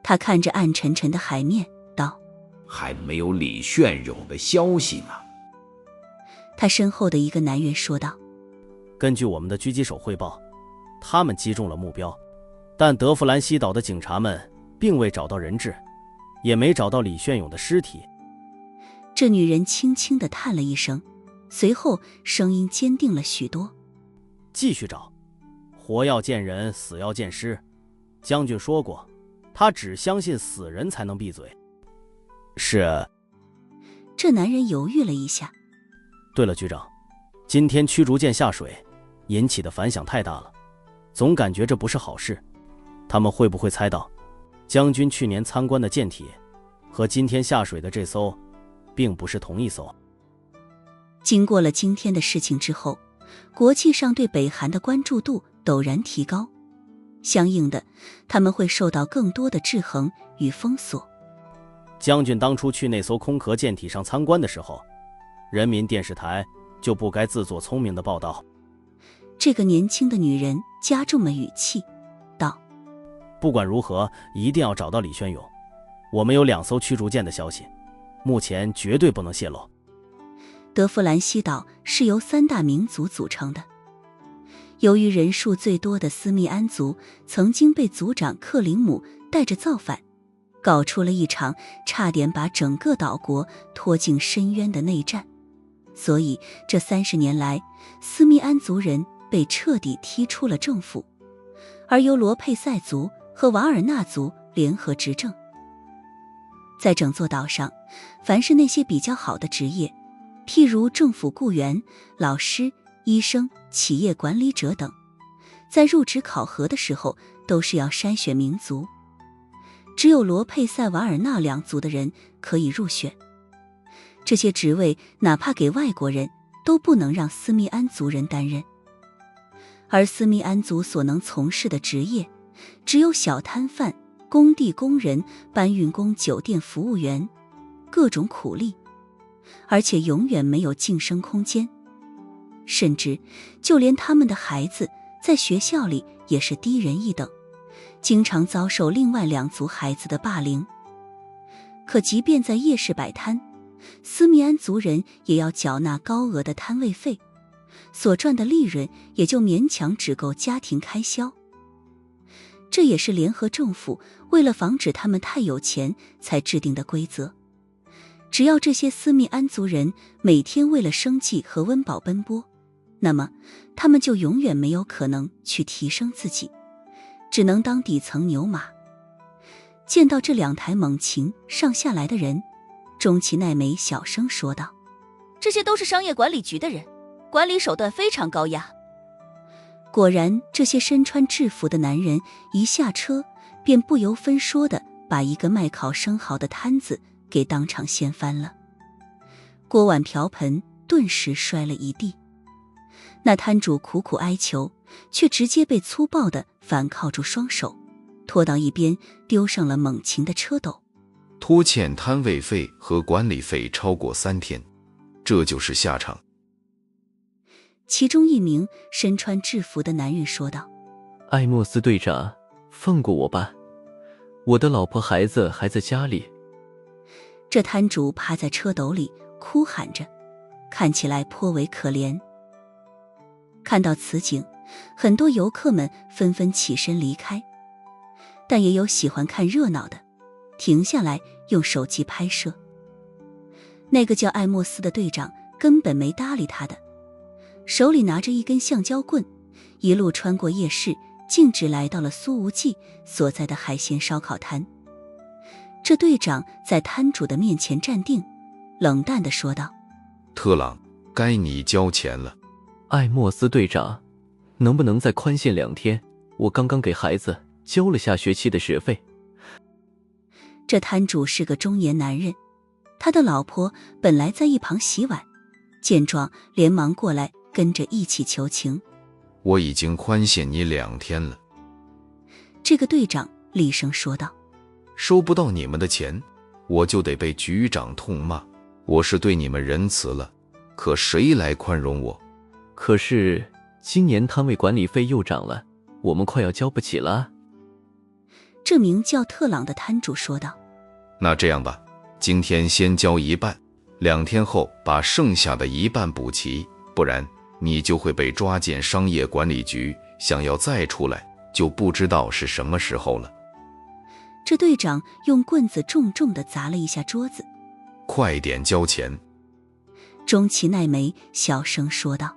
他看着暗沉沉的海面道：还没有李炫勇的消息呢。他身后的一个男人说道：根据我们的狙击手汇报，他们击中了目标，但德弗兰西岛的警察们并未找到人质，也没找到李炫勇的尸体。这女人轻轻地叹了一声，随后声音坚定了许多：继续找，活要见人，死要见尸。将军说过，他只相信死人才能闭嘴。是。这男人犹豫了一下。对了，局长，今天驱逐舰下水引起的反响太大了，总感觉这不是好事。他们会不会猜到，将军去年参观的舰体和今天下水的这艘并不是同一艘？经过了今天的事情之后，国际上对北韩的关注度陡然提高，相应的，他们会受到更多的制衡与封锁。将军当初去那艘空壳舰体上参观的时候，人民电视台就不该自作聪明的报道。这个年轻的女人加重了语气，道：不管如何，一定要找到李宣勇。我们有2艘驱逐舰的消息，目前绝对不能泄露。德弗兰西岛是由3大民族组成的，由于人数最多的斯密安族曾经被族长克林姆带着造反，搞出了一场差点把整个岛国拖进深渊的内战，所以这30年来，斯密安族人被彻底踢出了政府，而由罗佩塞族和瓦尔纳族联合执政。在整座岛上，凡是那些比较好的职业，譬如政府雇员、老师、医生、企业管理者等，在入职考核的时候都是要筛选民族，只有罗佩塞瓦尔纳2族的人可以入选。这些职位哪怕给外国人都不能让斯密安族人担任，而斯密安族所能从事的职业只有小摊贩、工地工人、搬运工、酒店服务员，各种苦力，而且永远没有晋升空间，甚至就连他们的孩子在学校里也是低人一等，经常遭受另外2族孩子的霸凌。可即便在夜市摆摊，斯密安族人也要缴纳高额的摊位费，所赚的利润也就勉强只够家庭开销。这也是联合政府为了防止他们太有钱才制定的规则。只要这些斯密安族人每天为了生计和温饱奔波，那么他们就永远没有可能去提升自己，只能当底层牛马。见到这2台猛禽上下来的人，中崎奈美小声说道：这些都是商业管理局的人，管理手段非常高压。果然，这些身穿制服的男人一下车便不由分说地把一个卖烤生蚝的摊子给当场掀翻了，锅碗瓢盆顿时摔了一地。那摊主苦苦哀求，却直接被粗暴地反铐住双手，拖到一边，丢上了猛禽的车斗。拖欠摊位费和管理费超过3天，这就是下场。其中一名身穿制服的男人说道：艾莫斯队长，放过我吧，我的老婆孩子还在家里。这摊主趴在车斗里哭喊着，看起来颇为可怜。看到此景，很多游客们纷纷起身离开，但也有喜欢看热闹的停下来用手机拍摄。那个叫艾莫斯的队长根本没搭理他的，手里拿着一根橡胶棍，一路穿过夜市，径直来到了苏无忌所在的海鲜烧烤摊。这队长在摊主的面前站定，冷淡地说道：特朗，该你交钱了。艾莫斯队长，能不能再宽限2天？我刚刚给孩子交了下学期的学费。这摊主是个中年男人，他的老婆本来在一旁洗碗，见状连忙过来跟着一起求情。我已经宽限你2天了。这个队长厉声说道：收不到你们的钱，我就得被局长痛骂。我是对你们仁慈了，可谁来宽容我？可是今年摊位管理费又涨了，我们快要交不起了。这名叫特朗的摊主说道：那这样吧，今天先交一半，2天后把剩下的一半补齐，不然你就会被抓进商业管理局，想要再出来就不知道是什么时候了。这队长用棍子重重地砸了一下桌子。快点交钱。中崎奈美小声说道：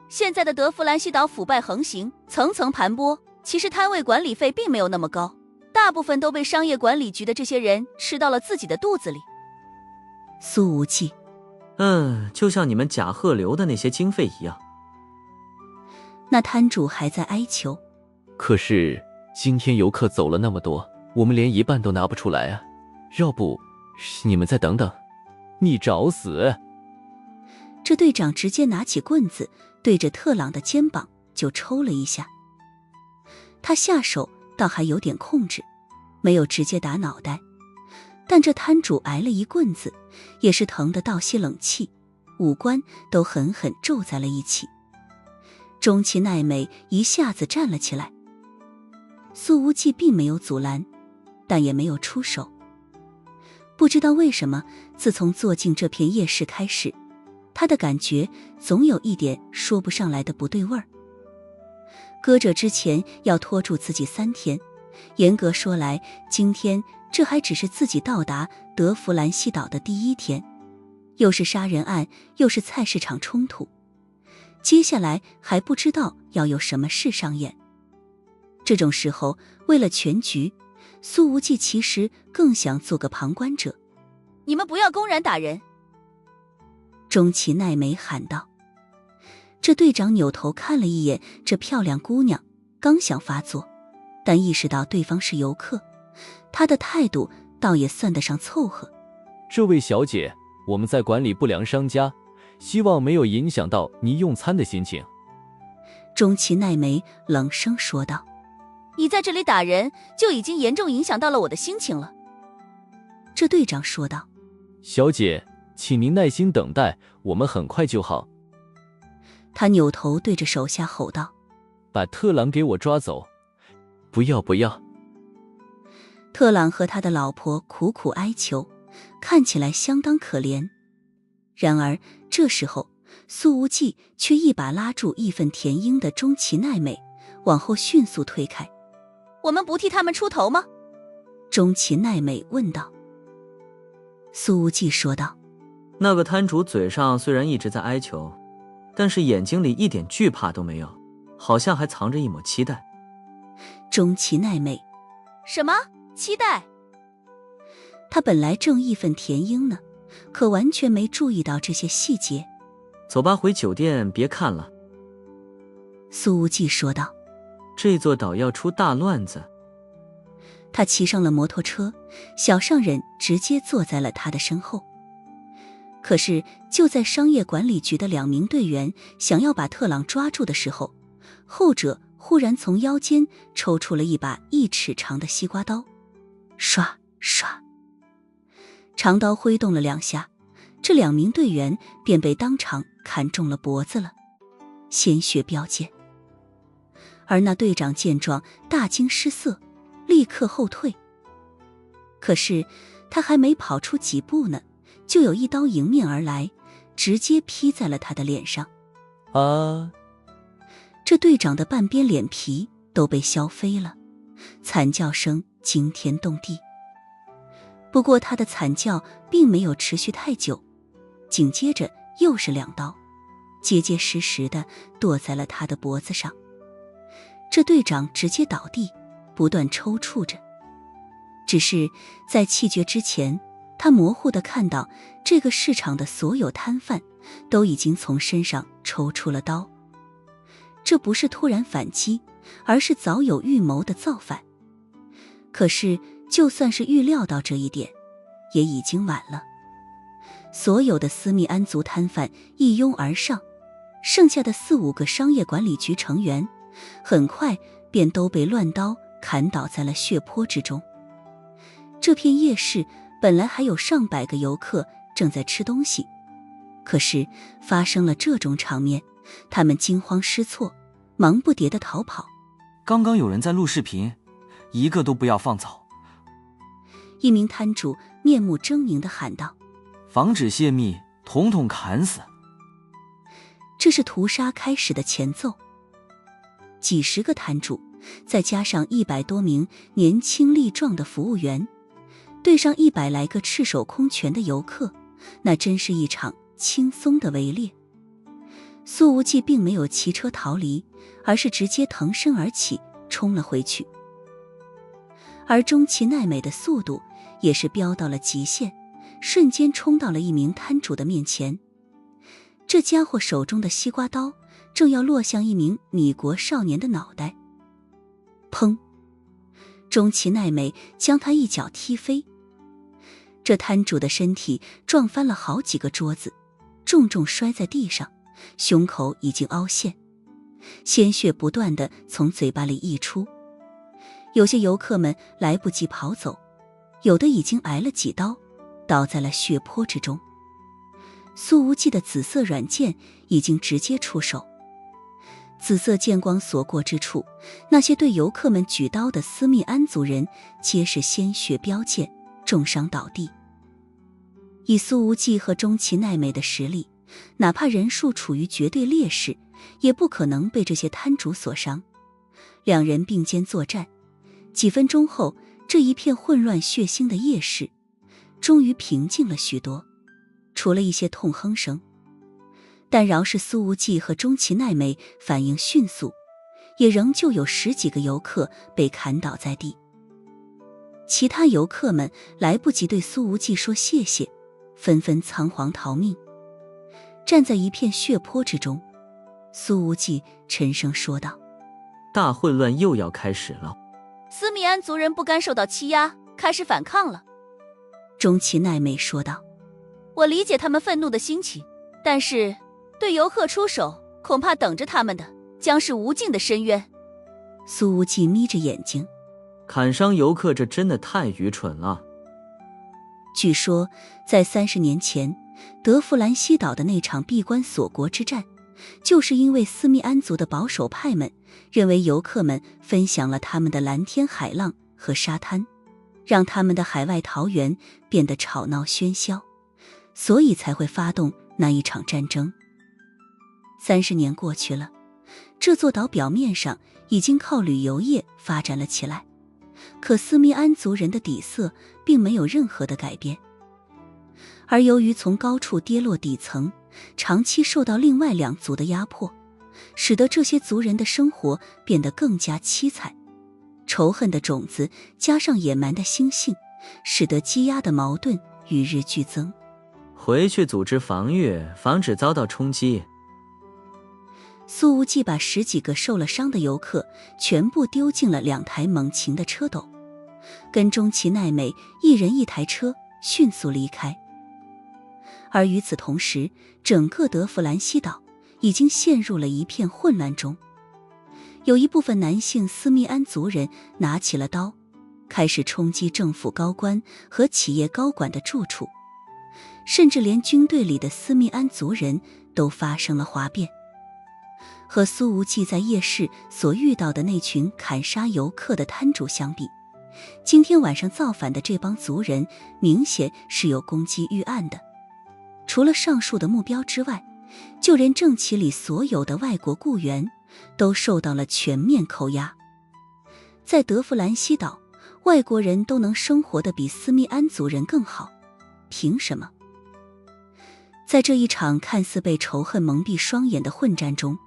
现在的德弗兰西岛腐败横行，层层盘剥，其实摊位管理费并没有那么高，大部分都被商业管理局的这些人吃到了自己的肚子里。苏无忌，就像你们甲贺流的那些经费一样。那摊主还在哀求。可是今天游客走了那么多，我们连一半都拿不出来啊！要不你们再等等。你找死！这队长直接拿起棍子对着特朗的肩膀就抽了一下。他下手倒还有点控制，没有直接打脑袋，但这摊主挨了一棍子也是疼得倒吸冷气，五官都狠狠皱在了一起。中崎奈美一下子站了起来，苏无忌并没有阻拦，但也没有出手。不知道为什么，自从坐进这片夜市开始，他的感觉总有一点说不上来的不对味儿。搁这之前要拖住自己3天，严格说来，今天这还只是自己到达德弗兰西岛的第1天，又是杀人案，又是菜市场冲突，接下来还不知道要有什么事上演。这种时候，为了全局，苏无忌其实更想做个旁观者。你们不要公然打人！中崎奈美喊道。这队长扭头看了一眼这漂亮姑娘，刚想发作，但意识到对方是游客，他的态度倒也算得上凑合。这位小姐，我们在管理不良商家，希望没有影响到你用餐的心情。中崎奈美冷声说道。你在这里打人，就已经严重影响到了我的心情了。这队长说道。小姐，请您耐心等待，我们很快就好。他扭头对着手下吼道。把特朗给我抓走。不要不要。特朗和他的老婆苦苦哀求，看起来相当可怜。然而这时候，苏无忌却一把拉住义愤填膺的中崎奈美，往后迅速推开。我们不替他们出头吗？中崎奈美问道。苏无忌说道。那个摊主嘴上虽然一直在哀求，但是眼睛里一点惧怕都没有，好像还藏着一抹期待。中崎奈美，什么期待？他本来正义愤填膺呢，可完全没注意到这些细节。走吧，回酒店别看了。苏无忌说道。这座岛要出大乱子。他骑上了摩托车，小上人直接坐在了他的身后。可是就在商业管理局的2名队员想要把特朗抓住的时候，后者忽然从腰间抽出了一把1尺长的西瓜刀，唰唰，长刀挥动了2下，这2名队员便被当场砍中了脖子了，鲜血飙溅。而那队长见状大惊失色，立刻后退。可是他还没跑出几步呢，就有一刀迎面而来，直接劈在了他的脸上。啊！这队长的半边脸皮都被削飞了，惨叫声惊天动地。不过他的惨叫并没有持续太久，紧接着又是2刀，结结实实地剁在了他的脖子上。这队长直接倒地，不断抽搐着。只是在气绝之前，他模糊地看到这个市场的所有摊贩都已经从身上抽出了刀。这不是突然反击，而是早有预谋的造反。可是就算是预料到这一点，也已经晚了。所有的斯密安族摊贩一拥而上，剩下的4、5个商业管理局成员很快便都被乱刀砍倒在了血泊之中。这片夜市本来还有上百个游客正在吃东西，可是发生了这种场面，他们惊慌失措，忙不迭地逃跑。刚刚有人在录视频，一个都不要放走。一名摊主面目狰狞地喊道。防止泄密，统统砍死。这是屠杀开始的前奏。几十个摊主，再加上100多名年轻力壮的服务员，对上100来个赤手空拳的游客，那真是一场轻松的围猎。苏无忌并没有骑车逃离，而是直接腾身而起，冲了回去。而中崎奈美的速度也是飙到了极限，瞬间冲到了一名摊主的面前。这家伙手中的西瓜刀正要落向一名米国少年的脑袋。砰！中崎奈美将他一脚踢飞，这摊主的身体撞翻了好几个桌子，重重摔在地上，胸口已经凹陷，鲜血不断地从嘴巴里溢出。有些游客们来不及跑走，有的已经挨了几刀，倒在了血泊之中。苏无忌的紫色软剑已经直接出手，紫色剑光所过之处，那些对游客们举刀的斯密安族人皆是鲜血飙溅，重伤倒地。以苏无忌和中崎奈美的实力，哪怕人数处于绝对劣势，也不可能被这些摊主所伤。两人并肩作战，几分钟后，这一片混乱血腥的夜市终于平静了许多，除了一些痛哼声。但饶是苏无忌和中崎奈美反应迅速，也仍旧有10几个游客被砍倒在地。其他游客们来不及对苏无忌说谢谢，纷纷仓皇逃命。站在一片血泊之中，苏无忌沉声说道：大混乱又要开始了。斯密安族人不甘受到欺压，开始反抗了。中崎奈美说道：我理解他们愤怒的心情，但是对游客出手，恐怕等着他们的将是无尽的深渊。苏无忌眯着眼睛，砍伤游客，这真的太愚蠢了。据说在30年前，德弗兰西岛的那场闭关锁国之战，就是因为斯密安族的保守派们认为游客们分享了他们的蓝天海浪和沙滩，让他们的海外桃源变得吵闹喧嚣，所以才会发动那一场战争。30年过去了，这座岛表面上已经靠旅游业发展了起来，可斯密安族人的底色并没有任何的改变。而由于从高处跌落底层，长期受到另外2族的压迫，使得这些族人的生活变得更加凄惨。仇恨的种子加上野蛮的心性，使得积压的矛盾与日俱增。回去组织防御，防止遭到冲击。苏无忌把10几个受了伤的游客全部丢进了2台猛禽的车斗，跟中崎奈美一人1台车迅速离开。而与此同时，整个德弗兰西岛已经陷入了一片混乱中。有一部分男性斯密安族人拿起了刀，开始冲击政府高官和企业高管的住处，甚至连军队里的斯密安族人都发生了哗变。和苏无忌在夜市所遇到的那群砍杀游客的摊主相比，今天晚上造反的这帮族人明显是有攻击预案的。除了上述的目标之外，就连正旗里所有的外国雇员都受到了全面扣押。在德弗兰西岛，外国人都能生活得比斯密安族人更好，凭什么？在这一场看似被仇恨蒙蔽双眼的混战中，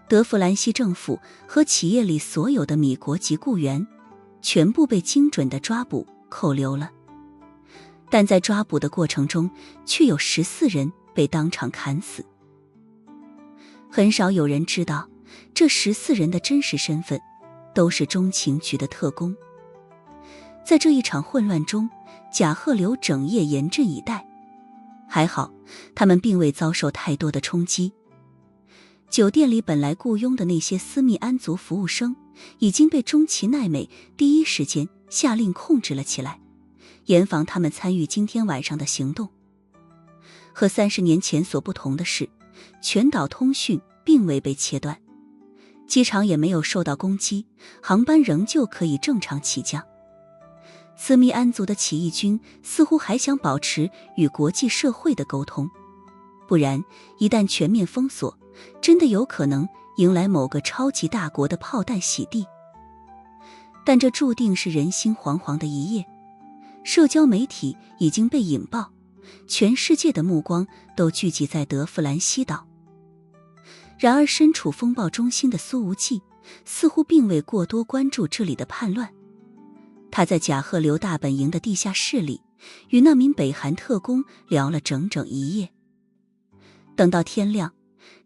德弗兰西政府和企业里所有的米国籍雇员全部被精准的抓捕扣留了。但在抓捕的过程中，却有14人被当场砍死。很少有人知道，这14人的真实身份都是中情局的特工。在这一场混乱中，贾鹤流整夜严阵以待，还好他们并未遭受太多的冲击。酒店里本来雇佣的那些斯密安族服务生已经被中崎奈美第一时间下令控制了起来，严防他们参与今天晚上的行动。和30年前所不同的是，全岛通讯并未被切断，机场也没有受到攻击，航班仍旧可以正常起降。斯密安族的起义军似乎还想保持与国际社会的沟通，不然一旦全面封锁，真的有可能迎来某个超级大国的炮弹洗地。但这注定是人心惶惶的一夜。社交媒体已经被引爆，全世界的目光都聚集在德弗兰西岛。然而身处风暴中心的苏无忌似乎并未过多关注这里的叛乱。他在甲贺流大本营的地下室里与那名北韩特工聊了整整一夜。等到天亮，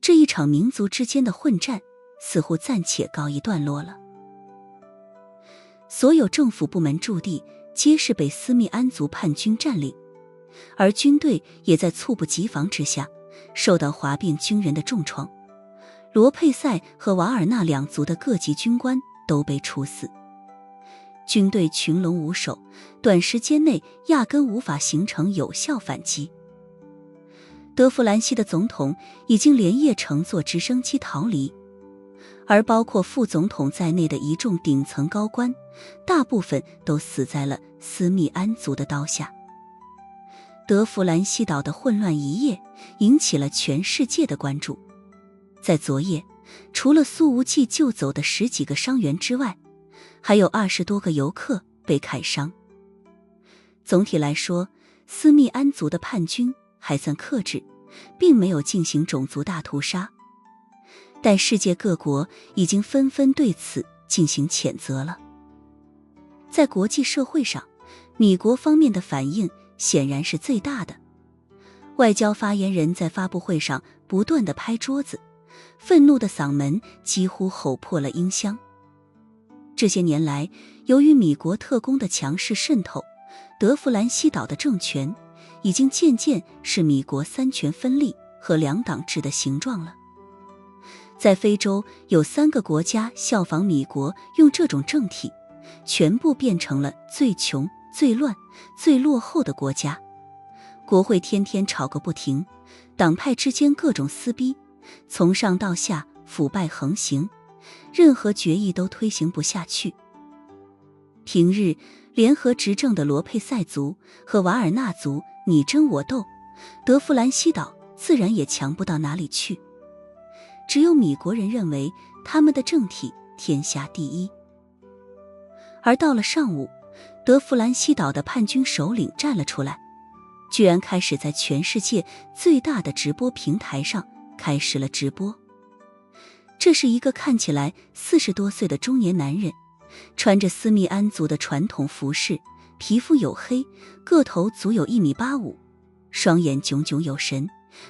这一场民族之间的混战似乎暂且告一段落了。所有政府部门驻地皆是被斯密安族叛军占领，而军队也在猝不及防之下受到哗变军人的重创。罗佩塞和瓦尔纳两族的各级军官都被处死。军队群龙无首，短时间内压根无法形成有效反击。德弗兰西的总统已经连夜乘坐直升机逃离，而包括副总统在内的一众顶层高官，大部分都死在了斯密安族的刀下。德弗兰西岛的混乱一夜引起了全世界的关注。在昨夜，除了苏无忌救走的10几个伤员之外，还有20多个游客被砍伤。总体来说，斯密安族的叛军还算克制，并没有进行种族大屠杀，但世界各国已经纷纷对此进行谴责了。在国际社会上，米国方面的反应显然是最大的。外交发言人在发布会上不断地拍桌子，愤怒的嗓门几乎吼破了音箱。这些年来，由于米国特工的强势渗透，德弗兰西岛的政权已经渐渐是米国三权分立和两党制的形状了。在非洲，有3个国家效仿米国，用这种政体全部变成了最穷、最乱、最落后的国家。国会天天吵个不停，党派之间各种撕逼，从上到下腐败横行，任何决议都推行不下去。平日联合执政的罗佩塞族和瓦尔纳族你争我斗，德弗兰西岛自然也强不到哪里去。只有米国人认为他们的政体天下第一。而到了上午，德弗兰西岛的叛军首领站了出来，居然开始在全世界最大的直播平台上开始了直播。这是一个看起来40多岁的中年男人，穿着斯密安族的传统服饰，皮肤黝黑，个头足有1.85米，双眼炯炯有神，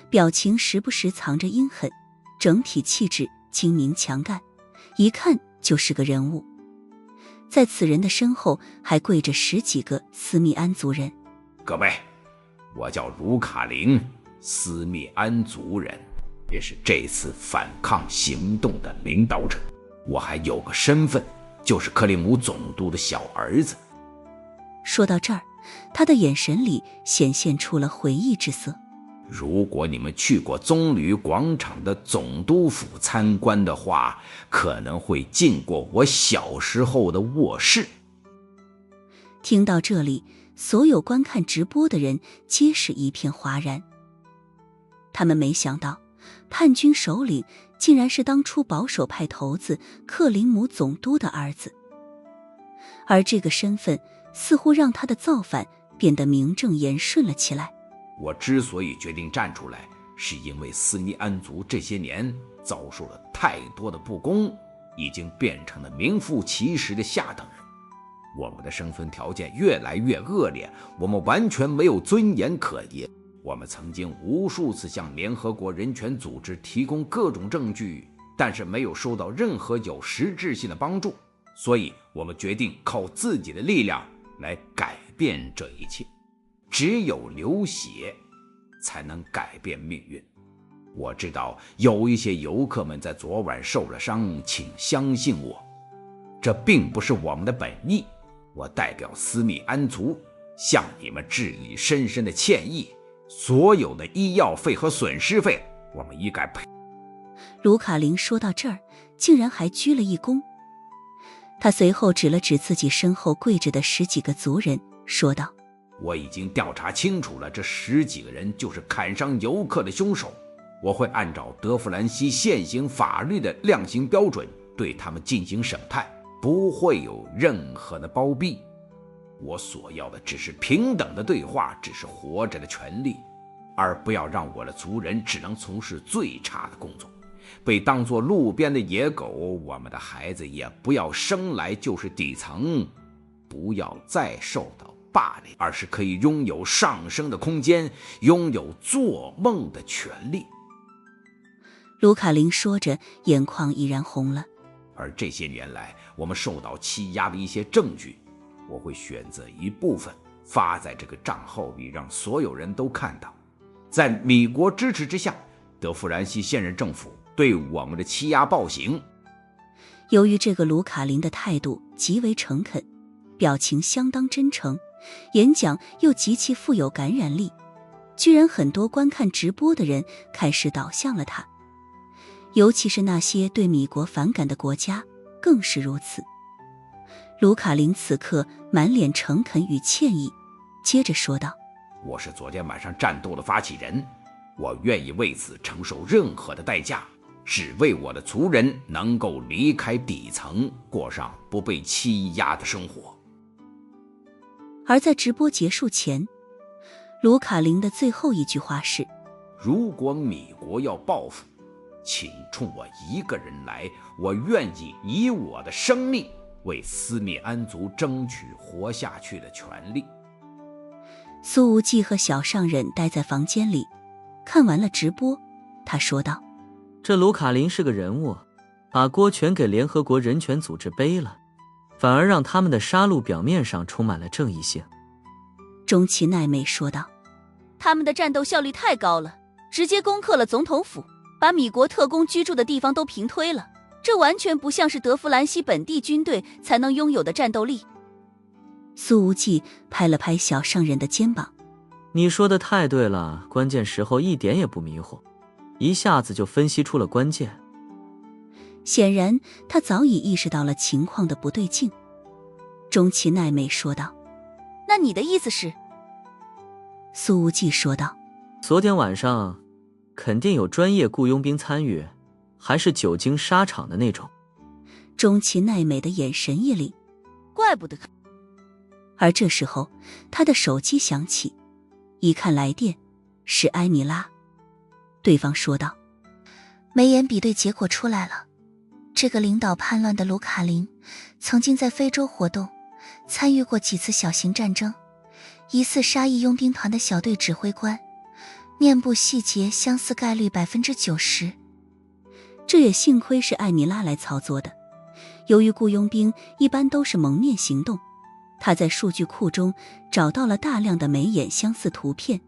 表情时不时藏着阴狠，整体气质精明强干，一看就是个人物。在此人的身后还跪着10几个斯密安族人。各位，我叫卢卡林，斯密安族人，也是这次反抗行动的领导者。我还有个身份，就是克里姆总督的小儿子。说到这儿，他的眼神里显现出了回忆之色。如果你们去过棕榈广场的总督府参观的话，可能会进过我小时候的卧室。听到这里，所有观看直播的人皆是一片哗然。他们没想到，叛军首领竟然是当初保守派头子克林姆总督的儿子，而这个身份似乎让他的造反变得名正言顺了起来。我之所以决定站出来，是因为斯密安族这些年遭受了太多的不公，已经变成了名副其实的下等人。我们的生存条件越来越恶劣，我们完全没有尊严可言。我们曾经无数次向联合国人权组织提供各种证据，但是没有收到任何有实质性的帮助，所以我们决定靠自己的力量来改变这一切。只有流血才能改变命运。我知道有一些游客们在昨晚受了伤，请相信我，这并不是我们的本意。我代表斯密安族向你们致以深深的歉意，所有的医药费和损失费我们一概赔。卢卡林说到这儿，竟然还鞠了一躬。他随后指了指自己身后跪着的10几个族人，说道：我已经调查清楚了，这10几个人就是砍伤游客的凶手。我会按照德弗兰西现行法律的量刑标准对他们进行审判，不会有任何的包庇。我所要的只是平等的对话，只是活着的权利，而不要让我的族人只能从事最差的工作，被当作路边的野狗。我们的孩子也不要生来就是底层，不要再受到霸凌，而是可以拥有上升的空间，拥有做梦的权利。卢卡林说着，眼眶已然红了。而这些年来我们受到欺压的一些证据，我会选择一部分发在这个账号里，让所有人都看到。在米国支持之下，德弗兰西现任政府对我们的欺压暴行。由于这个卢卡林的态度极为诚恳，表情相当真诚，演讲又极其富有感染力，居然很多观看直播的人开始倒向了他，尤其是那些对米国反感的国家更是如此。卢卡林此刻满脸诚恳与歉意，接着说道：我是昨天晚上战斗的发起人，我愿意为此承受任何的代价，只为我的族人能够离开底层，过上不被欺压的生活。而在直播结束前，卢卡林的最后一句话是：如果米国要报复，请冲我一个人来，我愿意以我的生命为斯密安族争取活下去的权利。苏无忌和小上忍待在房间里，看完了直播，他说道：这卢卡林是个人物，把锅全给联合国人权组织背了，反而让他们的杀戮表面上充满了正义性。中崎奈美说道：他们的战斗效率太高了，直接攻克了总统府，把米国特工居住的地方都平推了，这完全不像是德弗兰西本地军队才能拥有的战斗力。苏无忌拍了拍小上人的肩膀：你说的太对了，关键时候一点也不迷糊，一下子就分析出了关键。显然他早已意识到了情况的不对劲。中崎奈美说道：那你的意思是？苏无忌说道：昨天晚上肯定有专业雇佣兵参与，还是久经沙场的那种。中崎奈美的眼神一凛，怪不得。而这时候他的手机响起，一看来电是埃米拉。对方说道：梅眼比对结果出来了，这个领导叛乱的卢卡林曾经在非洲活动，参与过几次小型战争，疑似沙溢佣兵团的小队指挥官，面部细节相似概率90%。这也幸亏是艾米拉来操作的，由于雇佣兵一般都是蒙面行动，他在数据库中找到了大量的眉眼相似图片，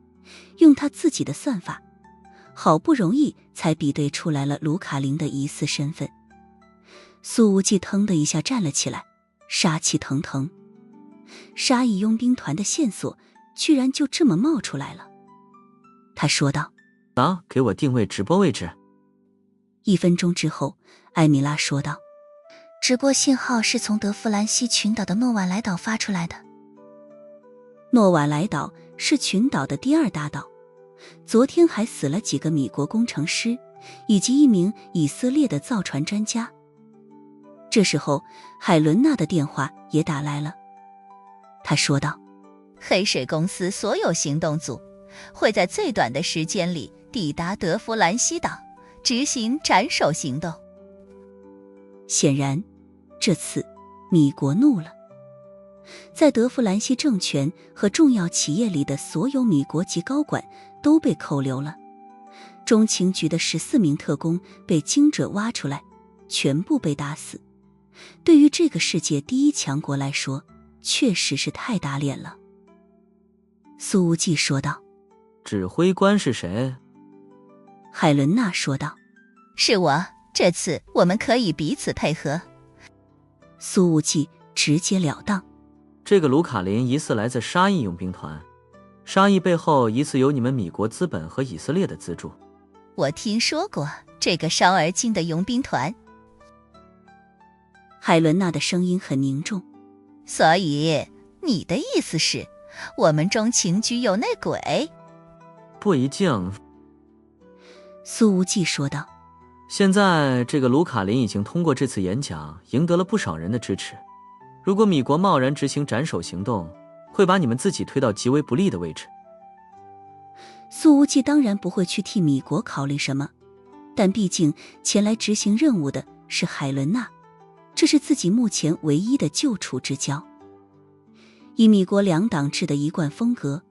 用他自己的算法，好不容易才比对出来了卢卡林的疑似身份。苏无忌腾的一下站了起来，杀气腾腾。沙溢佣兵团的线索居然就这么冒出来了。他说道：给我定位直播位置。1分钟之后，艾米拉说道：直播信号是从德弗兰西群岛的诺瓦莱岛发出来的。诺瓦莱岛是群岛的第2大岛，昨天还死了几个米国工程师，以及一名以色列的造船专家。这时候，海伦娜的电话也打来了。他说道：黑水公司所有行动组会在最短的时间里抵达德弗兰西岛，执行斩首行动。显然，这次米国怒了。在德弗兰西政权和重要企业里的所有米国籍高管都被扣留了，中情局的14名特工被惊蛰挖出来，全部被打死。对于这个世界第一强国来说，确实是太打脸了。苏无忌说道：指挥官是谁？海伦娜说道：是我，这次我们可以彼此配合。苏无忌直截了当：这个卢卡林疑似来自沙溢佣兵团，沙溢背后疑似有你们米国资本和以色列的资助。我听说过这个烧而精的佣兵团。海伦娜的声音很凝重。所以你的意思是我们中情局有内鬼？不一定。苏无忌说道：现在这个卢卡林已经通过这次演讲赢得了不少人的支持，如果米国贸然执行斩首行动，会把你们自己推到极为不利的位置。苏无忌当然不会去替米国考虑什么，但毕竟前来执行任务的是海伦娜，这是自己目前唯一的救处之交。以米国两党制的一贯风格，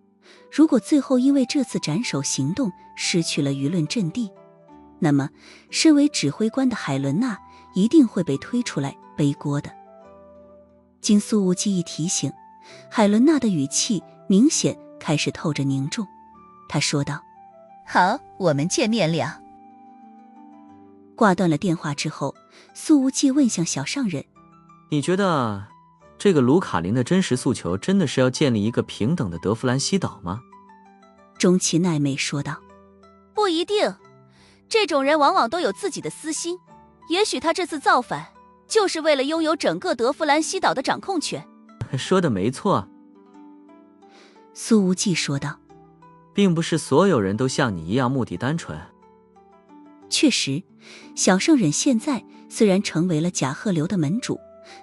如果最后因为这次斩首行动失去了舆论阵地，那么身为指挥官的海伦娜一定会被推出来背锅的。经苏无忌一提醒，海伦娜的语气明显开始透着凝重。她说道：好，我们见面了。挂断了电话之后，苏无忌问向小上人：你觉得这个卢卡林的真实诉求真的是要建立一个平等的德弗兰西岛吗？中崎奈美说道：不一定，这种人往往都有自己的私心，也许他这次造反就是为了拥有整个德弗兰西岛的掌控权。说的没错，苏无忌说道，并不是所有人都像你一样目的单纯。确实，小圣人现在虽然成为了甲贺流的门主，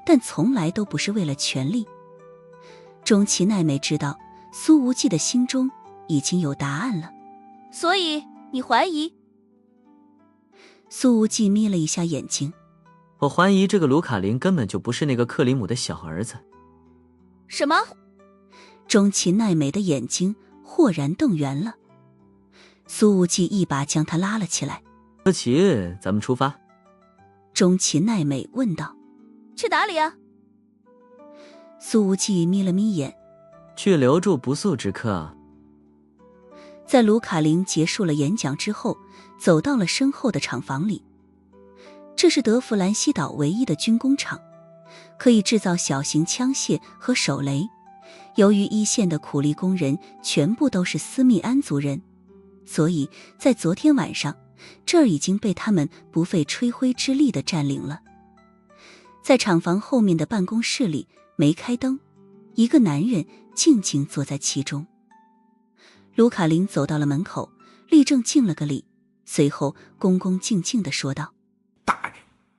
但从来都不是为了权力。中崎奈美知道苏无忌的心中已经有答案了。所以你怀疑？苏无忌眯了一下眼睛。我怀疑这个卢卡林根本就不是那个克里姆的小儿子。什么？中崎奈美的眼睛豁然瞪圆了。苏无忌一把将他拉了起来。乐奇，咱们出发。中崎奈美问道。去哪里啊？苏无忌眯了眯眼。去留住不速之客。在卢卡林结束了演讲之后，走到了身后的厂房里。这是德弗兰西岛唯一的军工厂，可以制造小型枪械和手雷。由于一线的苦力工人全部都是斯密安族人，所以在昨天晚上，这儿已经被他们不费吹灰之力地占领了。在厂房后面的办公室里，没开灯，一个男人静静坐在其中。卢卡林走到了门口，立正敬了个礼，随后恭恭敬敬地说道：大人，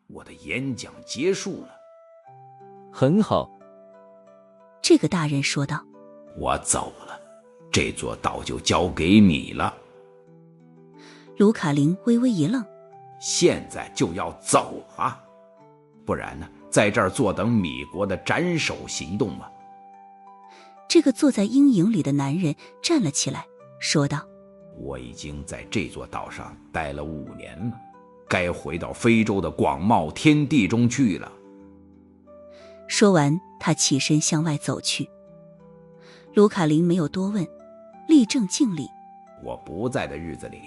我的演讲结束了。很好。这个大人说道：我走了，这座岛就交给你了。卢卡林微微一愣，现在就要走啊，不然呢，在这儿坐等米国的斩首行动吗？这个坐在阴影里的男人站了起来，说道：我已经在这座岛上待了5年了，该回到非洲的广袤天地中去了。说完，他起身向外走去。卢卡林没有多问，立正敬礼。我不在的日子里，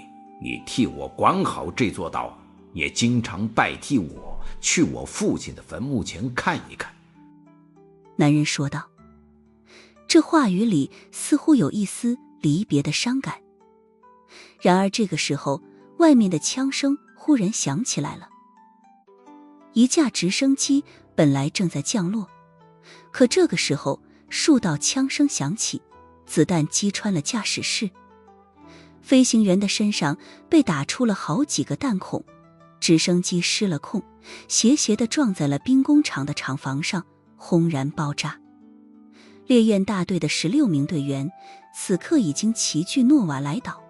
你替我管好这座岛，也经常代替我去我父亲的坟墓前看一看。男人说道，这话语里似乎有一丝离别的伤感。然而这个时候，外面的枪声忽然响起来了。一架直升机本来正在降落，可这个时候数道枪声响起，子弹击穿了驾驶室，飞行员的身上被打出了好几个弹孔，直升机失了控，斜斜地撞在了兵工厂的厂房上，轰然爆炸。烈焰大队的16名队员此刻已经齐聚诺瓦莱岛，